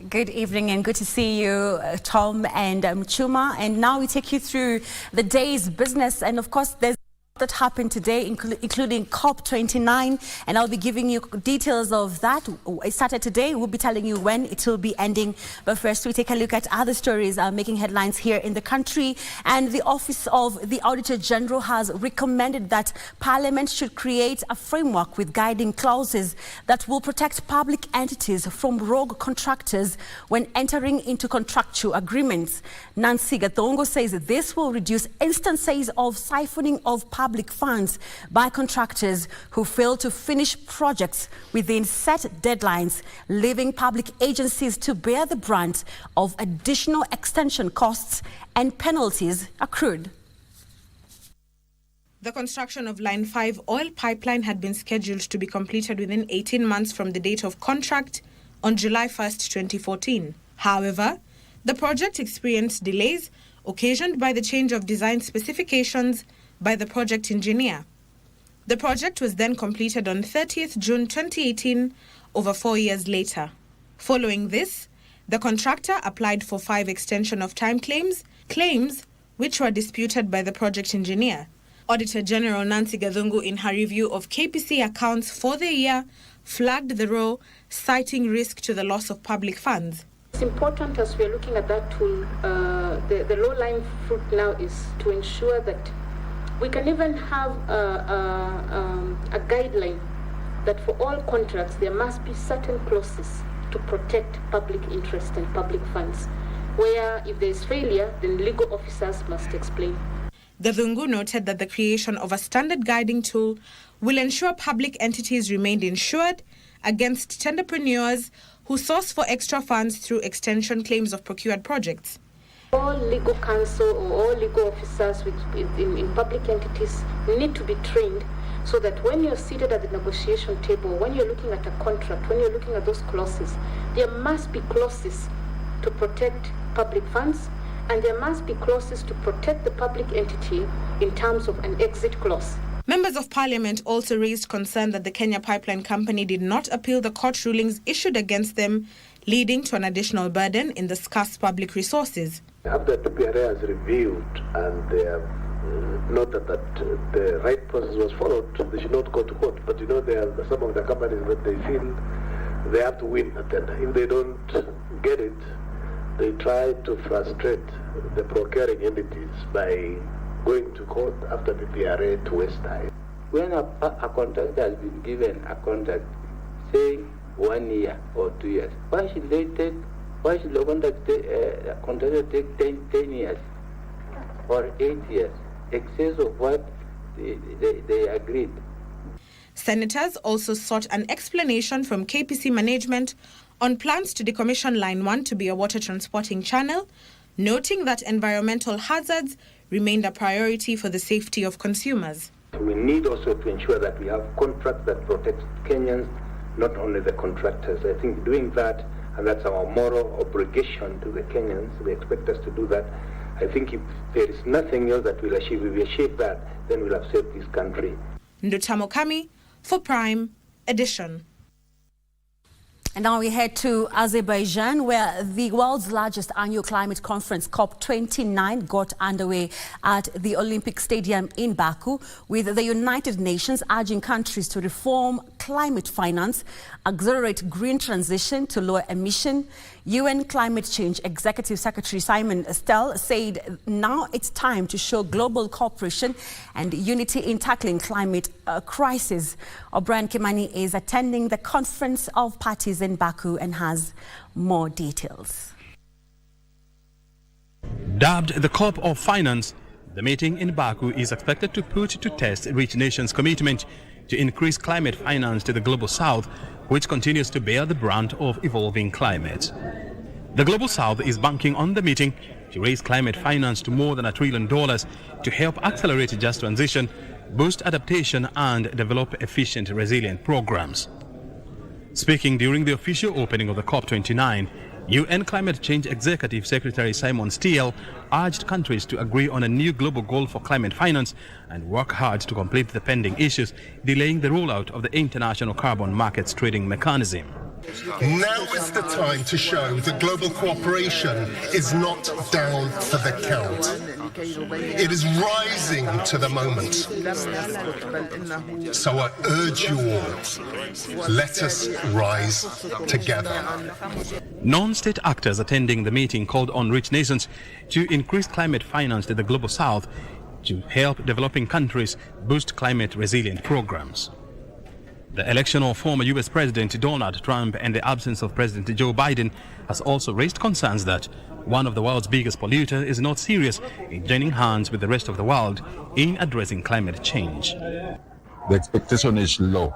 Good evening and good to see you, Tom and Muchuma. And now we take you through the day's business. And of course, there's that happened today, including COP29, and I'll be giving you details of that. It started today. We'll be telling you when it will be ending. But first, we take a look at other stories making headlines here in the country. And the Office of the Auditor General has recommended that Parliament should create a framework with guiding clauses that will protect public entities from rogue contractors when entering into contractual agreements. Nancy Gathongo says this will reduce instances of siphoning of public public funds by contractors who fail to finish projects within set deadlines, leaving public agencies to bear the brunt of additional extension costs and penalties accrued. The construction of Line 5 oil pipeline had been scheduled to be completed within 18 months from the date of contract on July 1st, 2014. However, the project experienced delays occasioned by the change of design specifications by the project engineer. The project was then completed on 30th June 2018, over 4 years later. Following this, the contractor applied for 5 extension of time claims which were disputed by the project engineer. Auditor General Nancy Gathungu, in her review of KBC accounts for the year, flagged the role, citing risk to the loss of public funds. It's important as we're looking at that tool, the low-lying fruit now is to ensure that we can even have a guideline that for all contracts there must be certain clauses to protect public interest and public funds, where if there is failure, then legal officers must explain. Gathungu noted that the creation of a standard guiding tool will ensure public entities remain insured against tenderpreneurs who source for extra funds through extension claims of procured projects. All legal counsel or all legal officers in public entities need to be trained so that when you're seated at the negotiation table, when you're looking at a contract, when you're looking at those clauses, there must be clauses to protect public funds, and there must be clauses to protect the public entity in terms of an exit clause. Members of Parliament also raised concern that the Kenya Pipeline Company did not appeal the court rulings issued against them, leading to an additional burden in the scarce public resources. After the PRA has reviewed and they have noted that the right process was followed, they should not go to court. But you know, there are some of the companies that they feel they have to win a tender. If they don't get it, they try to frustrate the procuring entities by going to court after the PRA to waste time. When a contractor has been given a contract saying 1 year or 2 years, why should the contractor take 10 years or 8 years, excess of what they agreed? Senators also sought an explanation from KPC management on plans to decommission Line 1 to be a water transporting channel, noting that environmental hazards remained a priority for the safety of consumers. We need also to ensure that we have contracts that protect Kenyans, not only the contractors. I think doing that, and that's our moral obligation to the Kenyans, they expect us to do that. I think if there is nothing else that we'll achieve, if we achieve that, then we'll have saved this country. Ndutamo Kami for Prime Edition. And now we head to Azerbaijan, where the world's largest annual climate conference, COP29, got underway at the Olympic Stadium in Baku, with the United Nations urging countries to reform climate finance, accelerate green transition to lower emission. UN Climate Change Executive Secretary Simon Estelle said now it's time to show global cooperation and unity in tackling climate crisis. O'Brien Kimani is attending the Conference of Parties in Baku and has more details. Dubbed the COP of Finance, the meeting in Baku is expected to put to test rich nations' commitment to increase climate finance to the Global South, which continues to bear the brunt of evolving climate. The Global South is banking on the meeting to raise climate finance to more than $1 trillion to help accelerate just transition, boost adaptation and develop efficient, resilient programs. Speaking during the official opening of the COP29, UN Climate Change Executive Secretary Simon Estelle urged countries to agree on a new global goal for climate finance and work hard to complete the pending issues, delaying the rollout of the international carbon markets trading mechanism. Now is the time to show that global cooperation is not down for the count. It is rising to the moment. So I urge you all, let us rise together. Non-state actors attending the meeting called on rich nations to increase climate finance to the Global South to help developing countries boost climate resilient programs. The election of former U.S. President Donald Trump and the absence of President Joe Biden has also raised concerns that one of the world's biggest polluters is not serious in joining hands with the rest of the world in addressing climate change. The expectation is low.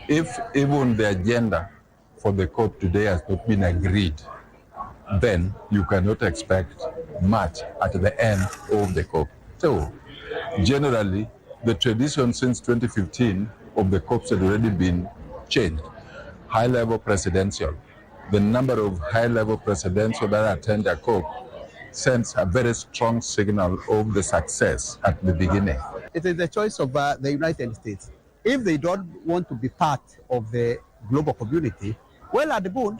If even the agenda for the COP today has not been agreed, then you cannot expect much at the end of the COP. So, generally, the tradition since 2015 of the COPs had already been changed. High-level presidential. The number of high-level presidential that attend a COP sends a very strong signal of the success at the beginning. It is the choice of the United States. If they don't want to be part of the global community, well and good,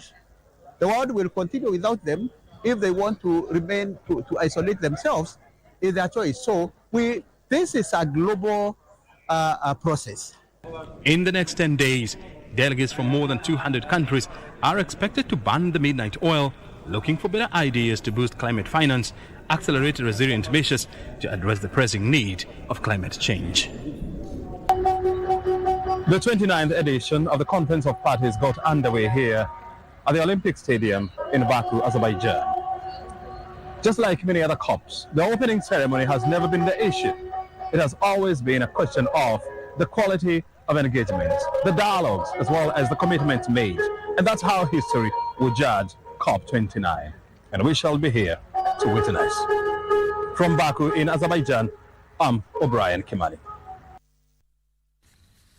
the world will continue without them. If they want to remain, to isolate themselves, is their choice. So this is a global process. In the next 10 days, delegates from more than 200 countries are expected to ban the midnight oil, looking for better ideas to boost climate finance, accelerate resilient measures to address the pressing need of climate change. The 29th edition of the Conference of Parties got underway here at the Olympic Stadium in Baku, Azerbaijan. Just like many other COPs, the opening ceremony has never been the issue. It has always been a question of the quality of engagement, the dialogues, as well as the commitments made. And that's how history will judge COP29. And we shall be here to witness. From Baku in Azerbaijan, I'm O'Brien Kimani.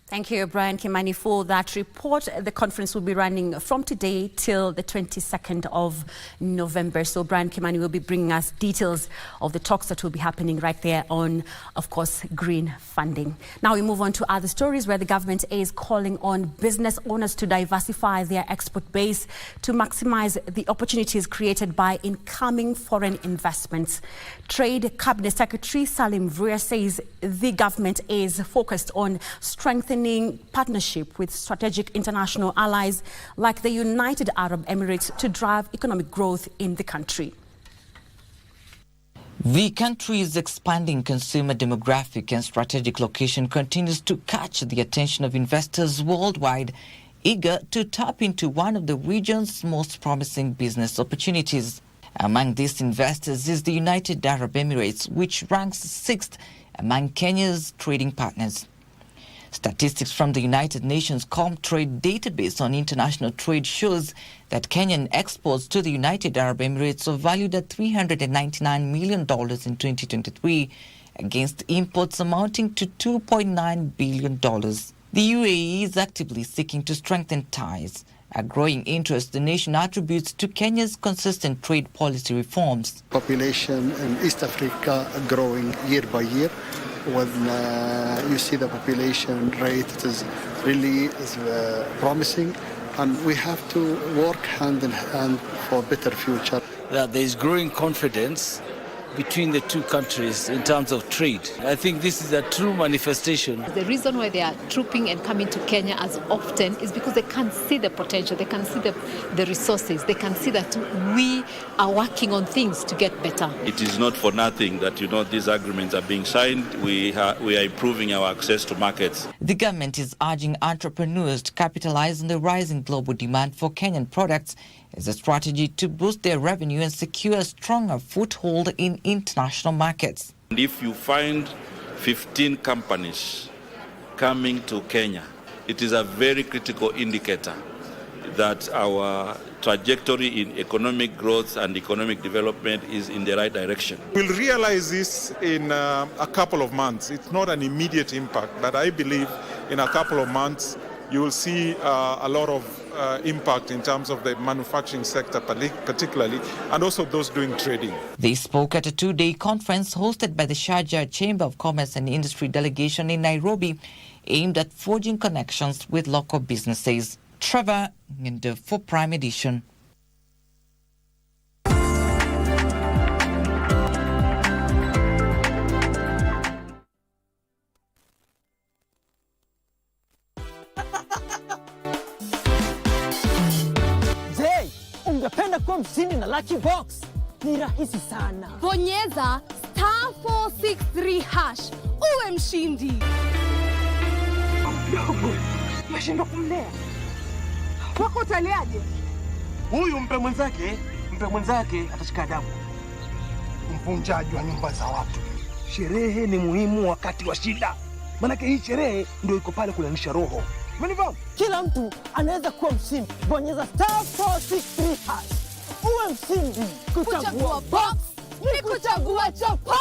Thank you, Brian Kimani, for that report. The conference will be running from today till the 22nd of November. So Brian Kimani will be bringing us details of the talks that will be happening right there on, of course, green funding. Now we move on to other stories where the government is calling on business owners to diversify their export base to maximize the opportunities created by incoming foreign investments. Trade Cabinet Secretary Salim Mboya says the government is focused on strengthening partnership with strategic international allies like the United Arab Emirates to drive economic growth in the country. The country's expanding consumer demographic and strategic location continues to catch the attention of investors worldwide, eager to tap into one of the region's most promising business opportunities. Among these investors is the United Arab Emirates, which ranks 6th among Kenya's trading partners. Statistics from the United Nations Comtrade database on international trade shows that Kenyan exports to the United Arab Emirates are valued at $399 million in 2023 against imports amounting to $2.9 billion. The UAE is actively seeking to strengthen ties, a growing interest the nation attributes to Kenya's consistent trade policy reforms. Population in East Africa growing year by year. When you see the population rate, it is really promising, and we have to work hand in hand for a better future. That there is growing confidence between the two countries in terms of trade. I think this is a true manifestation. The reason why they are trooping and coming to Kenya as often is because they can see the potential, they can see the resources, they can see that we are working on things to get better. It is not for nothing that, these agreements are being signed. We are improving our access to markets. The government is urging entrepreneurs to capitalize on the rising global demand for Kenyan products as a strategy to boost their revenue and secure a stronger foothold in international markets. And if you find 15 companies coming to Kenya, it is a very critical indicator that our trajectory in economic growth and economic development is in the right direction. We'll realize this in a couple of months. It's not an immediate impact, but I believe in a couple of months you will see a lot of impact in terms of the manufacturing sector particularly, and also those doing trading. They spoke at a two-day conference hosted by the Sharjah Chamber of Commerce and Industry delegation in Nairobi, aimed at forging connections with local businesses. Trevor Ngende for Prime Edition. Ungependa kuwa mshindi na Lucky Box? Ni rahisi sana. Bonyeza *463# uwe mshindi. Umeshindwa kumlea. Wako utaleaje? Huyu mpe mwenzake atashika adabu. Mvunjaji wa nyumba za watu. Sherehe ni muhimu wakati wa shida. Manake hii sherehe ndio iko pale kulanisha roho. Umenifahamu? Kila mtu anaweza kuwa mshindi. Bonyeza *463#. Uwe mshindi. Kuchagua box ni kuchagua chapa.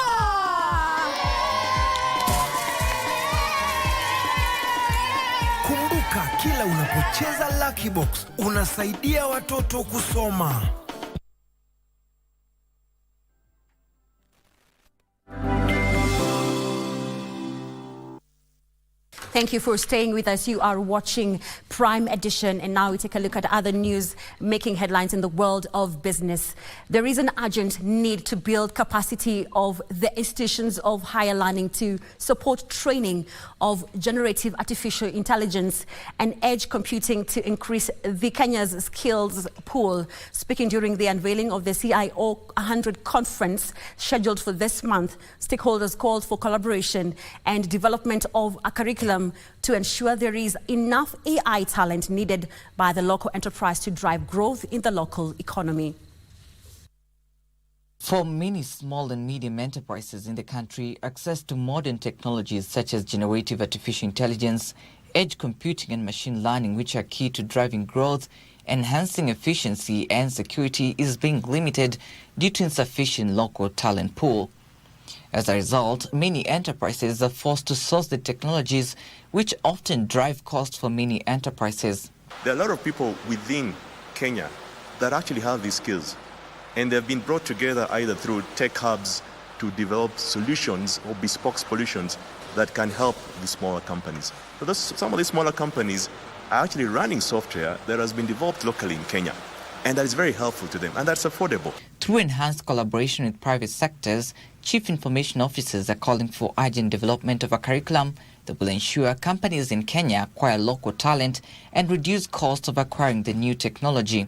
Kumbuka, kila unapocheza Lucky Box unasaidia watoto kusoma. Thank you for staying with us. You are watching Prime Edition, and now we take a look at other news making headlines in the world of business. There is an urgent need to build capacity of the institutions of higher learning to support training of generative artificial intelligence and edge computing to increase the Kenya's skills pool. Speaking during the unveiling of the CIO 100 conference scheduled for this month, stakeholders called for collaboration and development of a curriculum to ensure there is enough AI talent needed by the local enterprise to drive growth in the local economy. For many small and medium enterprises in the country, access to modern technologies such as generative artificial intelligence, edge computing and machine learning, which are key to driving growth, enhancing efficiency and security, is being limited due to insufficient local talent pool. As a result, many enterprises are forced to source the technologies, which often drive costs for many enterprises. There are a lot of people within Kenya that actually have these skills, and they've been brought together either through tech hubs to develop solutions or bespoke solutions that can help the smaller companies. So some of these smaller companies are actually running software that has been developed locally in Kenya, and that is very helpful to them, and that's affordable. Through enhanced collaboration with private sectors, Chief Information Officers are calling for urgent development of a curriculum that will ensure companies in Kenya acquire local talent and reduce costs of acquiring the new technology.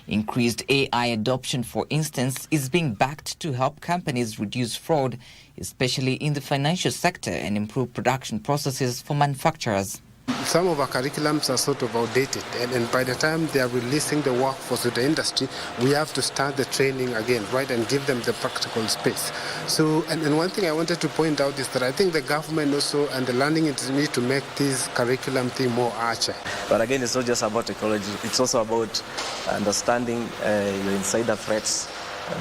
Increased AI adoption, for instance, is being backed to help companies reduce fraud, especially in the financial sector, and improve production processes for manufacturers. Some of our curriculums are sort of outdated, and by the time they are releasing the workforce to the industry, we have to start the training again, right, and give them the practical space. So, and one thing I wanted to point out is that I think the government also and the learning institute need to make this curriculum thing more archer. But again, it's not just about technology, it's also about understanding your insider threats,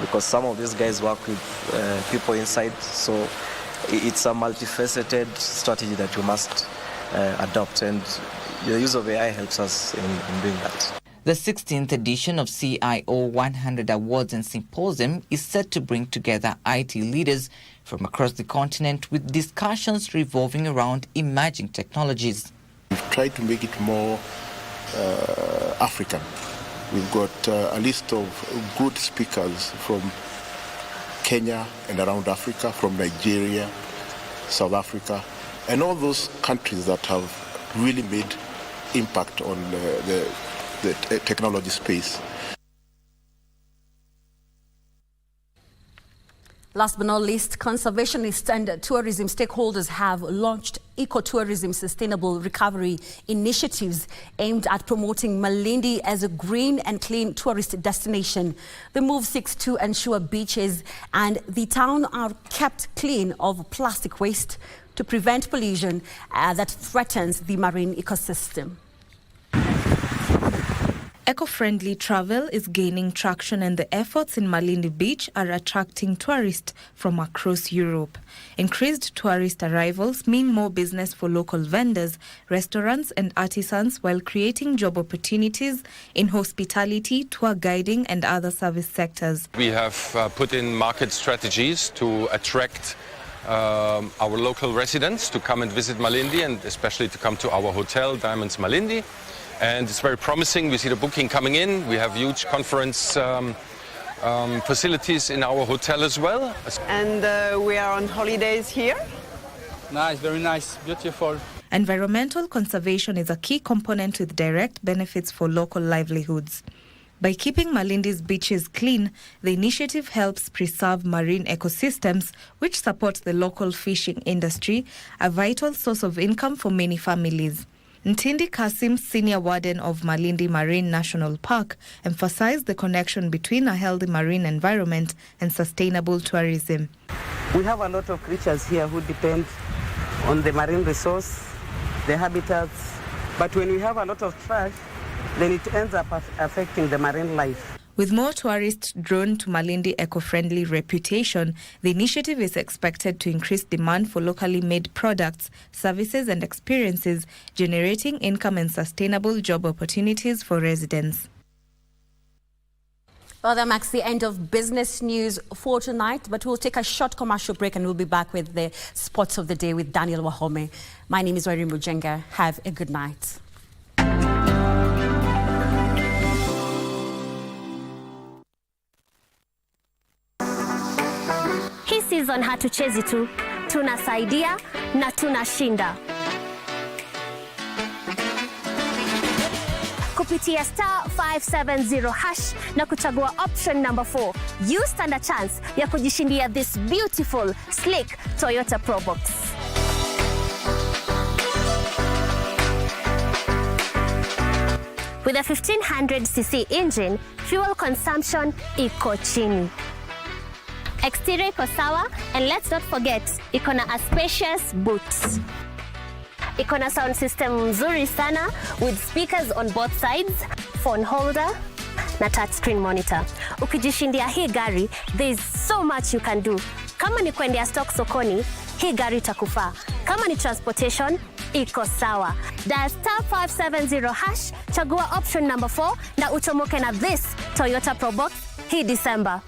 because some of these guys work with people inside, so it's a multifaceted strategy that you must adopt, and the use of AI helps us in doing that. The 16th edition of CIO 100 Awards and Symposium is set to bring together IT leaders from across the continent with discussions revolving around emerging technologies. We've tried to make it more African. We've got a list of good speakers from Kenya and around Africa, from Nigeria, South Africa, and all those countries that have really made impact on the technology space. Last but not least, conservationists and tourism stakeholders have launched ecotourism sustainable recovery initiatives aimed at promoting Malindi as a green and clean tourist destination. The move seeks to ensure beaches and the town are kept clean of plastic waste to prevent pollution that threatens the marine ecosystem. Eco-friendly travel is gaining traction, and the efforts in Malindi Beach are attracting tourists from across Europe. Increased tourist arrivals mean more business for local vendors, restaurants and artisans, while creating job opportunities in hospitality, tour guiding and other service sectors. We have put in market strategies to attract our local residents to come and visit Malindi, and especially to come to our hotel, Diamonds Malindi. And it's very promising. We see the booking coming in. We have huge conference facilities in our hotel as well. And we are on holidays here. Nice, very nice, beautiful. Environmental conservation is a key component with direct benefits for local livelihoods. By keeping Malindi's beaches clean, the initiative helps preserve marine ecosystems, which support the local fishing industry, a vital source of income for many families. Ntindi Kasim, senior warden of Malindi Marine National Park, emphasized the connection between a healthy marine environment and sustainable tourism. We have a lot of creatures here who depend on the marine resource, the habitats, but when we have a lot of trash, then it ends up affecting the marine life. With more tourists drawn to Malindi eco-friendly reputation, the initiative is expected to increase demand for locally made products, services and experiences, generating income and sustainable job opportunities for residents. Well, that marks the end of business news for tonight, but we'll take a short commercial break and we'll be back with the sports of the day with Daniel Wahome. My name is Odim Mujenga. Have a good night. Hii season hatuchezi tu, tunasaidia na tunashinda. Kupitia *570# na kuchagua option number 4, you stand a chance ya kujishindia this beautiful, sleek Toyota Probox. With a 1500cc engine, fuel consumption iko chini. Exterior iko sawa, and let's not forget, iko na a spacious boot. Iko na sound system nzuri sana with speakers on both sides, phone holder na touchscreen monitor. Ukijishindia hii gari, there is so much you can do. Kama ni kuendea stock sokoni, hii gari itakufaa. Kama ni transportation, iko sawa. Dial *570#, chagua option number 4 na uchomoke na this Toyota Probox hii December.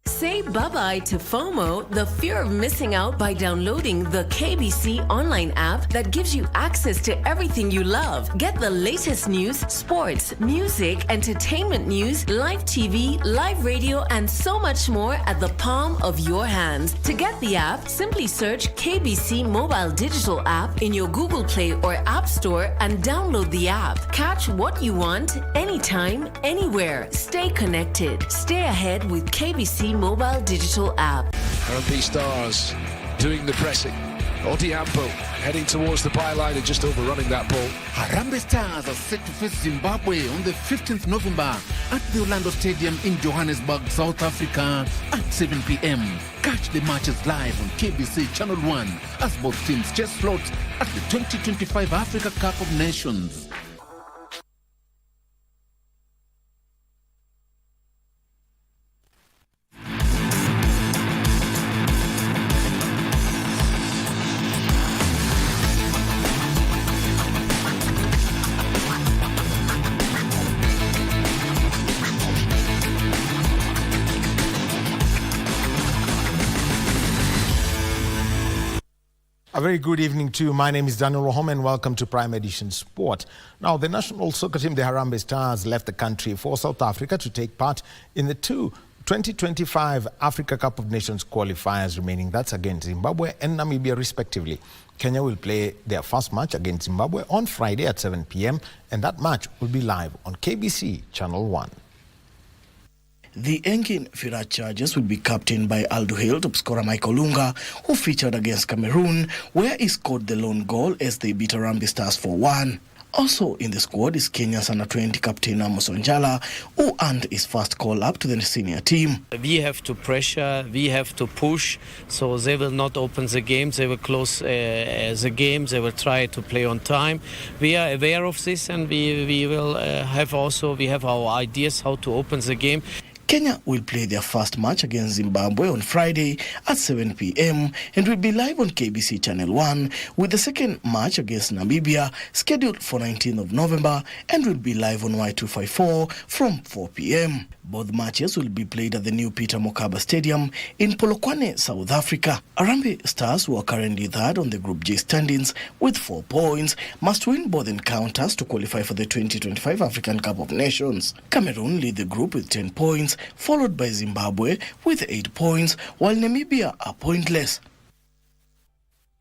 Say bye-bye to FOMO, the fear of missing out, by downloading the KBC Online app that gives you access to everything you love. Get the latest news, sports, music, entertainment news, live TV, live radio, and so much more at the palm of your hand. To get the app, simply search KBC Mobile Digital App in your Google Play or App Store and download the app. Catch what you want, anytime, anywhere. Stay connected. Stay ahead with KBC Mobile Digital App. RMP Stars doing the pressing. Odim heading towards the byline and just overrunning that ball. Harambee Stars are set to face Zimbabwe on the 15th November at the Orlando Stadium in Johannesburg, South Africa at 7 p.m. Catch the matches live on KBC Channel 1 as both teams chase slots at the 2025 Africa Cup of Nations. A very good evening to you. My name is Daniel Wahome and welcome to Prime Edition Sport. Now, the national soccer team, the Harambee Stars, left the country for South Africa to take part in the 2025 Africa Cup of Nations qualifiers remaining. That's against Zimbabwe and Namibia, respectively. Kenya will play their first match against Zimbabwe on Friday at 7 p.m. and that match will be live on KBC Channel 1. The Enkin Firat Chargers will be captained by Aldo Hill, top scorer Michael Lunga, who featured against Cameroon, where he scored the lone goal as they beat Harambee Stars 4-1. Also in the squad is Kenya's under-20 captain Amos Onjala, who earned his first call-up to the senior team. We have to pressure, we have to push, so they will not open the game, they will close the game, they will try to play on time. We are aware of this and we will have our ideas how to open the game. Kenya will play their first match against Zimbabwe on Friday at 7 p.m. and will be live on KBC Channel 1, with the second match against Namibia scheduled for 19th of November and will be live on Y254 from 4 p.m. Both matches will be played at the new Peter Mokaba Stadium in Polokwane, South Africa. Harambee Stars, who are currently third on the Group J standings with 4 points, must win both encounters to qualify for the 2025 African Cup of Nations. Cameroon lead the group with 10 points, followed by Zimbabwe with 8 points, while Namibia are pointless.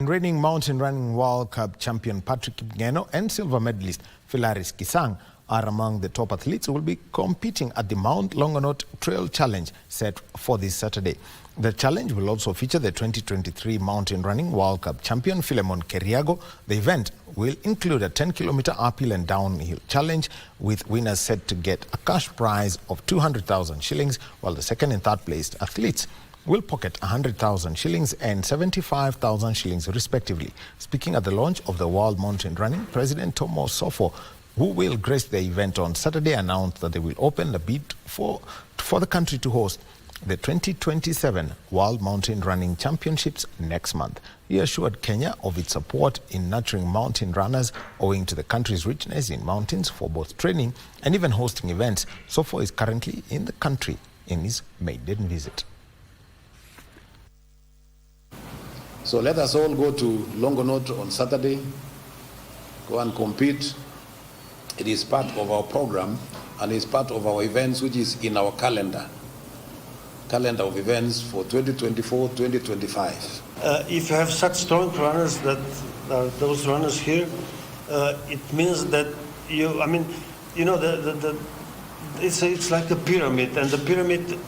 Reigning mountain running World Cup champion Patrick Kipngeno and silver medalist Philaris Kisang are among the top athletes who will be competing at the Mount Longonot Trail Challenge set for this Saturday. The challenge will also feature the 2023 Mountain Running World Cup champion Philemon Keriago. The event will include a 10-kilometer uphill and downhill challenge, with winners set to get a cash prize of 200,000 shillings, while the second and third placed athletes will pocket 100,000 shillings and 75,000 shillings respectively. Speaking at the launch of the World Mountain Running, President Tomo Sofo, who will grace the event on Saturday, announced that they will open the bid for the country to host the 2027 World Mountain Running Championships next month. He assured Kenya of its support in nurturing mountain runners owing to the country's richness in mountains for both training and even hosting events. Sofo is currently in the country in his maiden visit. So let us all go to Longonot on Saturday, go and compete. It is part of our program and is part of our events, which is in our calendar of events for 2024-2025. If you have such strong runners, that those runners here, it means that it's like a pyramid, and the pyramid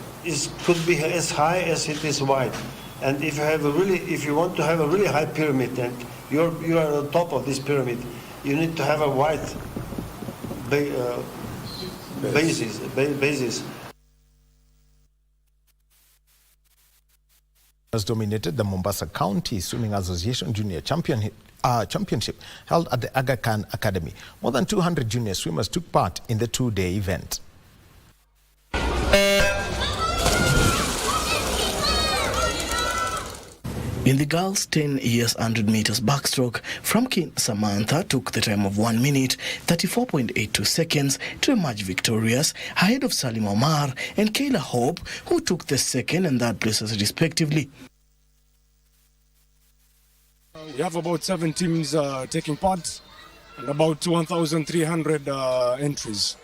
could be as high as it is wide. And if you want to have a really high pyramid, and you are on top of this pyramid, you need to have a wide basis. Has dominated the Mombasa County Swimming Association Junior Championship held at the Aga Khan Academy. More than 200 junior swimmers took part in the two-day event. In the girls' 10 years 100 meters backstroke, Framkin Samantha took the time of 1 minute 34.82 seconds to emerge victorious ahead of Salim Omar and Kayla Hope, who took the second and third places respectively. We have about 7 teams taking part and about 1,300 entries.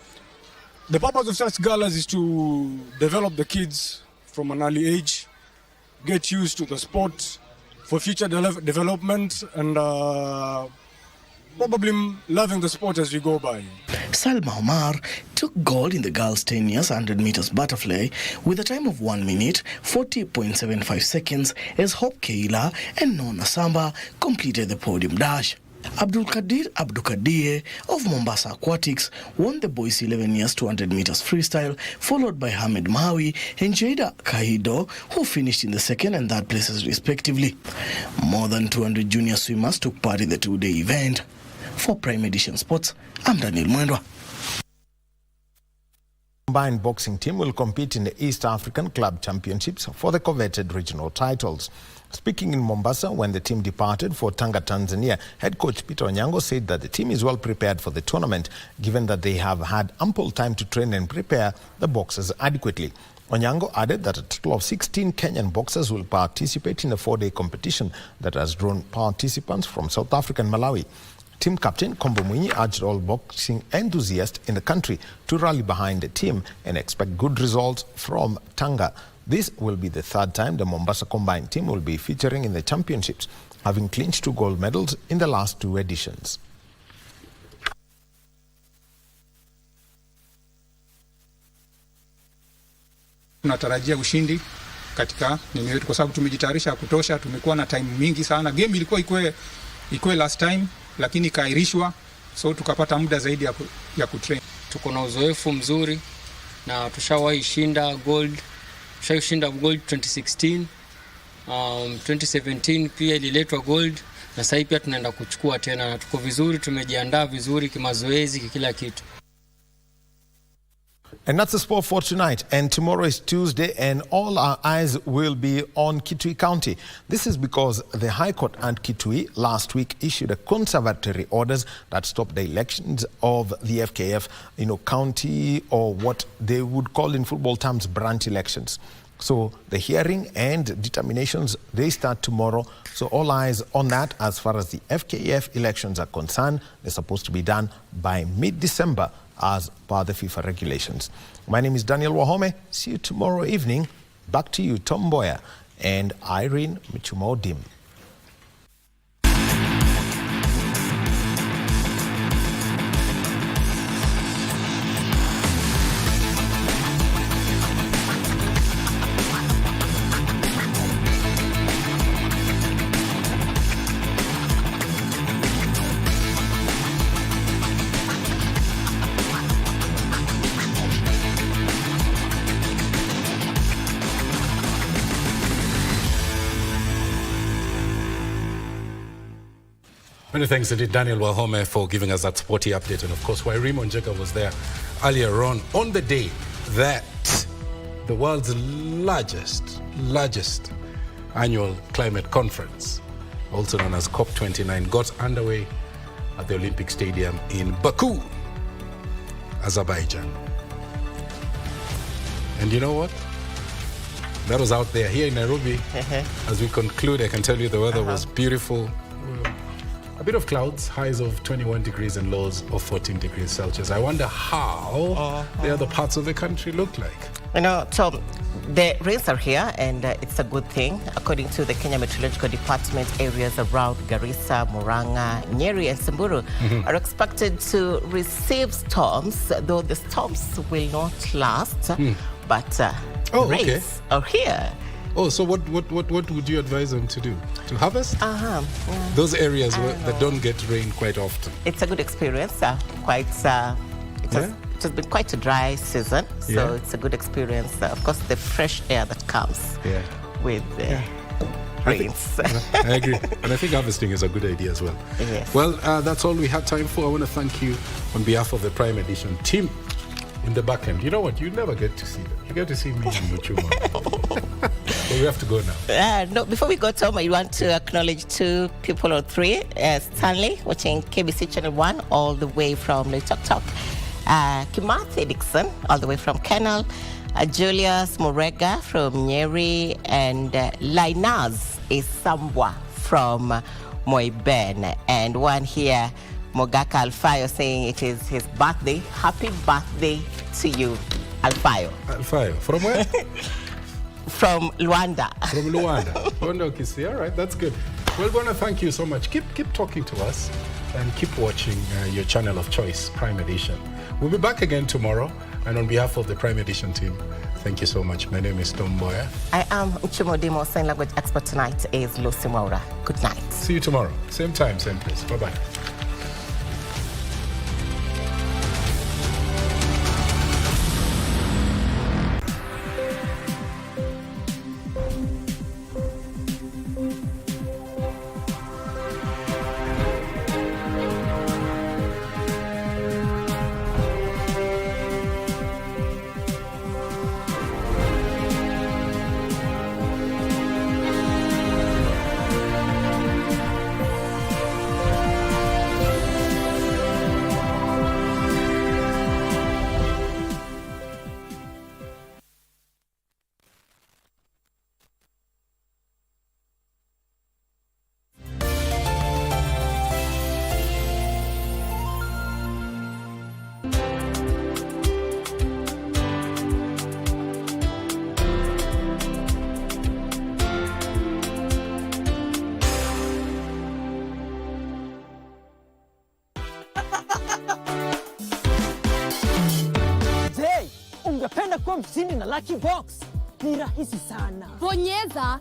The purpose of such galas is to develop the kids from an early age, get used to the sport for future development, and probably loving the sport as we go by. Salma Omar took gold in the girls' 10 years 100 meters butterfly with a time of 1 minute 40.75 seconds as Hope Keila and Nona Samba completed the podium dash. Abdul Kadir of Mombasa Aquatics won the boys 11 years 200 meters freestyle, followed by Hamid Mawi and Jada Kahido, who finished in the second and third places respectively. More than 200 junior swimmers took part in the two-day event. For Prime Edition Sports, I'm Daniel Mwendwa. Combined boxing team will compete in the East African Club Championships for the coveted regional titles. Speaking in Mombasa when the team departed for Tanga, Tanzania, head coach Peter Onyango said that the team is well prepared for the tournament, given that they have had ample time to train and prepare the boxers adequately. Onyango added that a total of 16 Kenyan boxers will participate in a 4-day competition that has drawn participants from South Africa and Malawi. Team captain Kombo Mwinyi urged all boxing enthusiasts in the country to rally behind the team and expect good results from Tanga. This will be the third time the Mombasa combined team will be featuring in the championships, having clinched 2 gold medals in the last 2 editions. Tunatarajia ushindi katika nini yetu kwa sababu tumejitayarisha kutosha, tumekuwa na time mingi sana. Game ilikuwa ikue last time lakini ikairishwa, so tukapata muda zaidi ya kutrain. Tuko na uzoefu mzuri na tushawahi shinda gold 2016, 2017 pia ililetwa gold, na sasa pia tunaenda kuchukua tena, na tuko vizuri, tumejiandaa vizuri kimazoezi kila kitu. And that's the sport for tonight. And tomorrow is Tuesday, and all our eyes will be on Kitui County. This is because the High Court at Kitui last week issued a conservatory orders that stopped the elections of the FKF, county, or what they would call in football terms branch elections. So the hearing and determinations, they start tomorrow. So all eyes on that. As far as the FKF elections are concerned, they're supposed to be done by mid-December as per the FIFA regulations. My name is Daniel Wahome. See you tomorrow evening. Back to you, Tom Mboya and Irene Muchuma Odim. Many thanks indeed, Daniel Wahome, for giving us that sporty update. And of course, Wairimu Njeka was there earlier on the day that the world's largest annual climate conference, also known as COP29, got underway at the Olympic Stadium in Baku, Azerbaijan. And you know what? That was out there. Here in Nairobi, as we conclude, I can tell you the weather was beautiful. A bit of clouds, highs of 21 degrees and lows of 14 degrees Celsius. I wonder how the other parts of the country look like. You know, Tom, the rains are here, and it's a good thing. According to the Kenya Meteorological Department, areas around Garissa, Murang'a, Nyeri, and Samburu are expected to receive storms, though the storms will not last. But rains are here. Oh, so what would you advise them to do? To harvest? Yeah. Those areas that don't get rain quite often. It's a good experience. It has been quite a dry season, so it's a good experience. Of course, the fresh air that comes with rains. I agree. And I think harvesting is a good idea as well. Yes. Well, that's all we had time for. I want to thank you on behalf of the Prime Edition team in the back end. You know what? You never get to see them. You get to see me and Muchuma. So we have to go now. No, before we go, Tom, I want to acknowledge 2 people or 3. Stanley, watching KBC Channel 1 all the way from Loitoktok. Kimathi Dixon, all the way from Kennel. Julius Morega from Nyeri. And Linaz Isambwa from Moiben. And one here, Mogaka Alfayo, saying it is his birthday. Happy birthday to you, Alfayo. Alfayo. From where? From Luanda. From Luanda. Luanda, Kisi. All right, that's good. Well, Bona, thank you so much. Keep talking to us and keep watching your channel of choice, Prime Edition. We'll be back again tomorrow. And on behalf of the Prime Edition team, thank you so much. My name is Mboya. I am Muchuma. Odim. Sign language expert tonight is Lucy Mwaura. Good night. See you tomorrow. Same time, same place. Bye-bye. Ungependa kuwa mshindi na Lucky Box? Ni rahisi sana. Bonyeza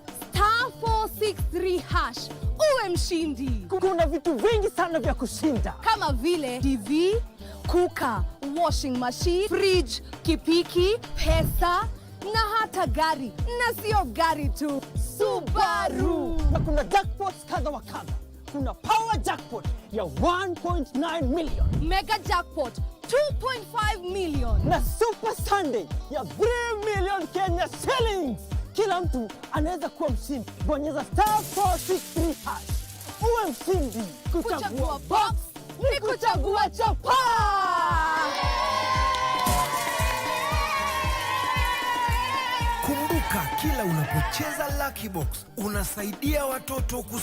*463# uwe mshindi. Kuna vitu vingi sana vya kushinda. Kama vile TV, kuka, washing machine, fridge, kipiki, pesa na hata gari. Na sio gari tu, Subaru. Na kuna jackpots kadha wa kadha. Kuna power jackpot ya 1.9 million. Mega jackpot 2.5 million. Na Super Sunday ya 3 million Kenya shillings. Kila mtu anaweza kuwa mshindi. Bonyeza *463#. Uwe mshindi. Kuchagua box ni kuchagua chapa. Kumbuka, kila unapocheza Lucky Box unasaidia watoto kusoma.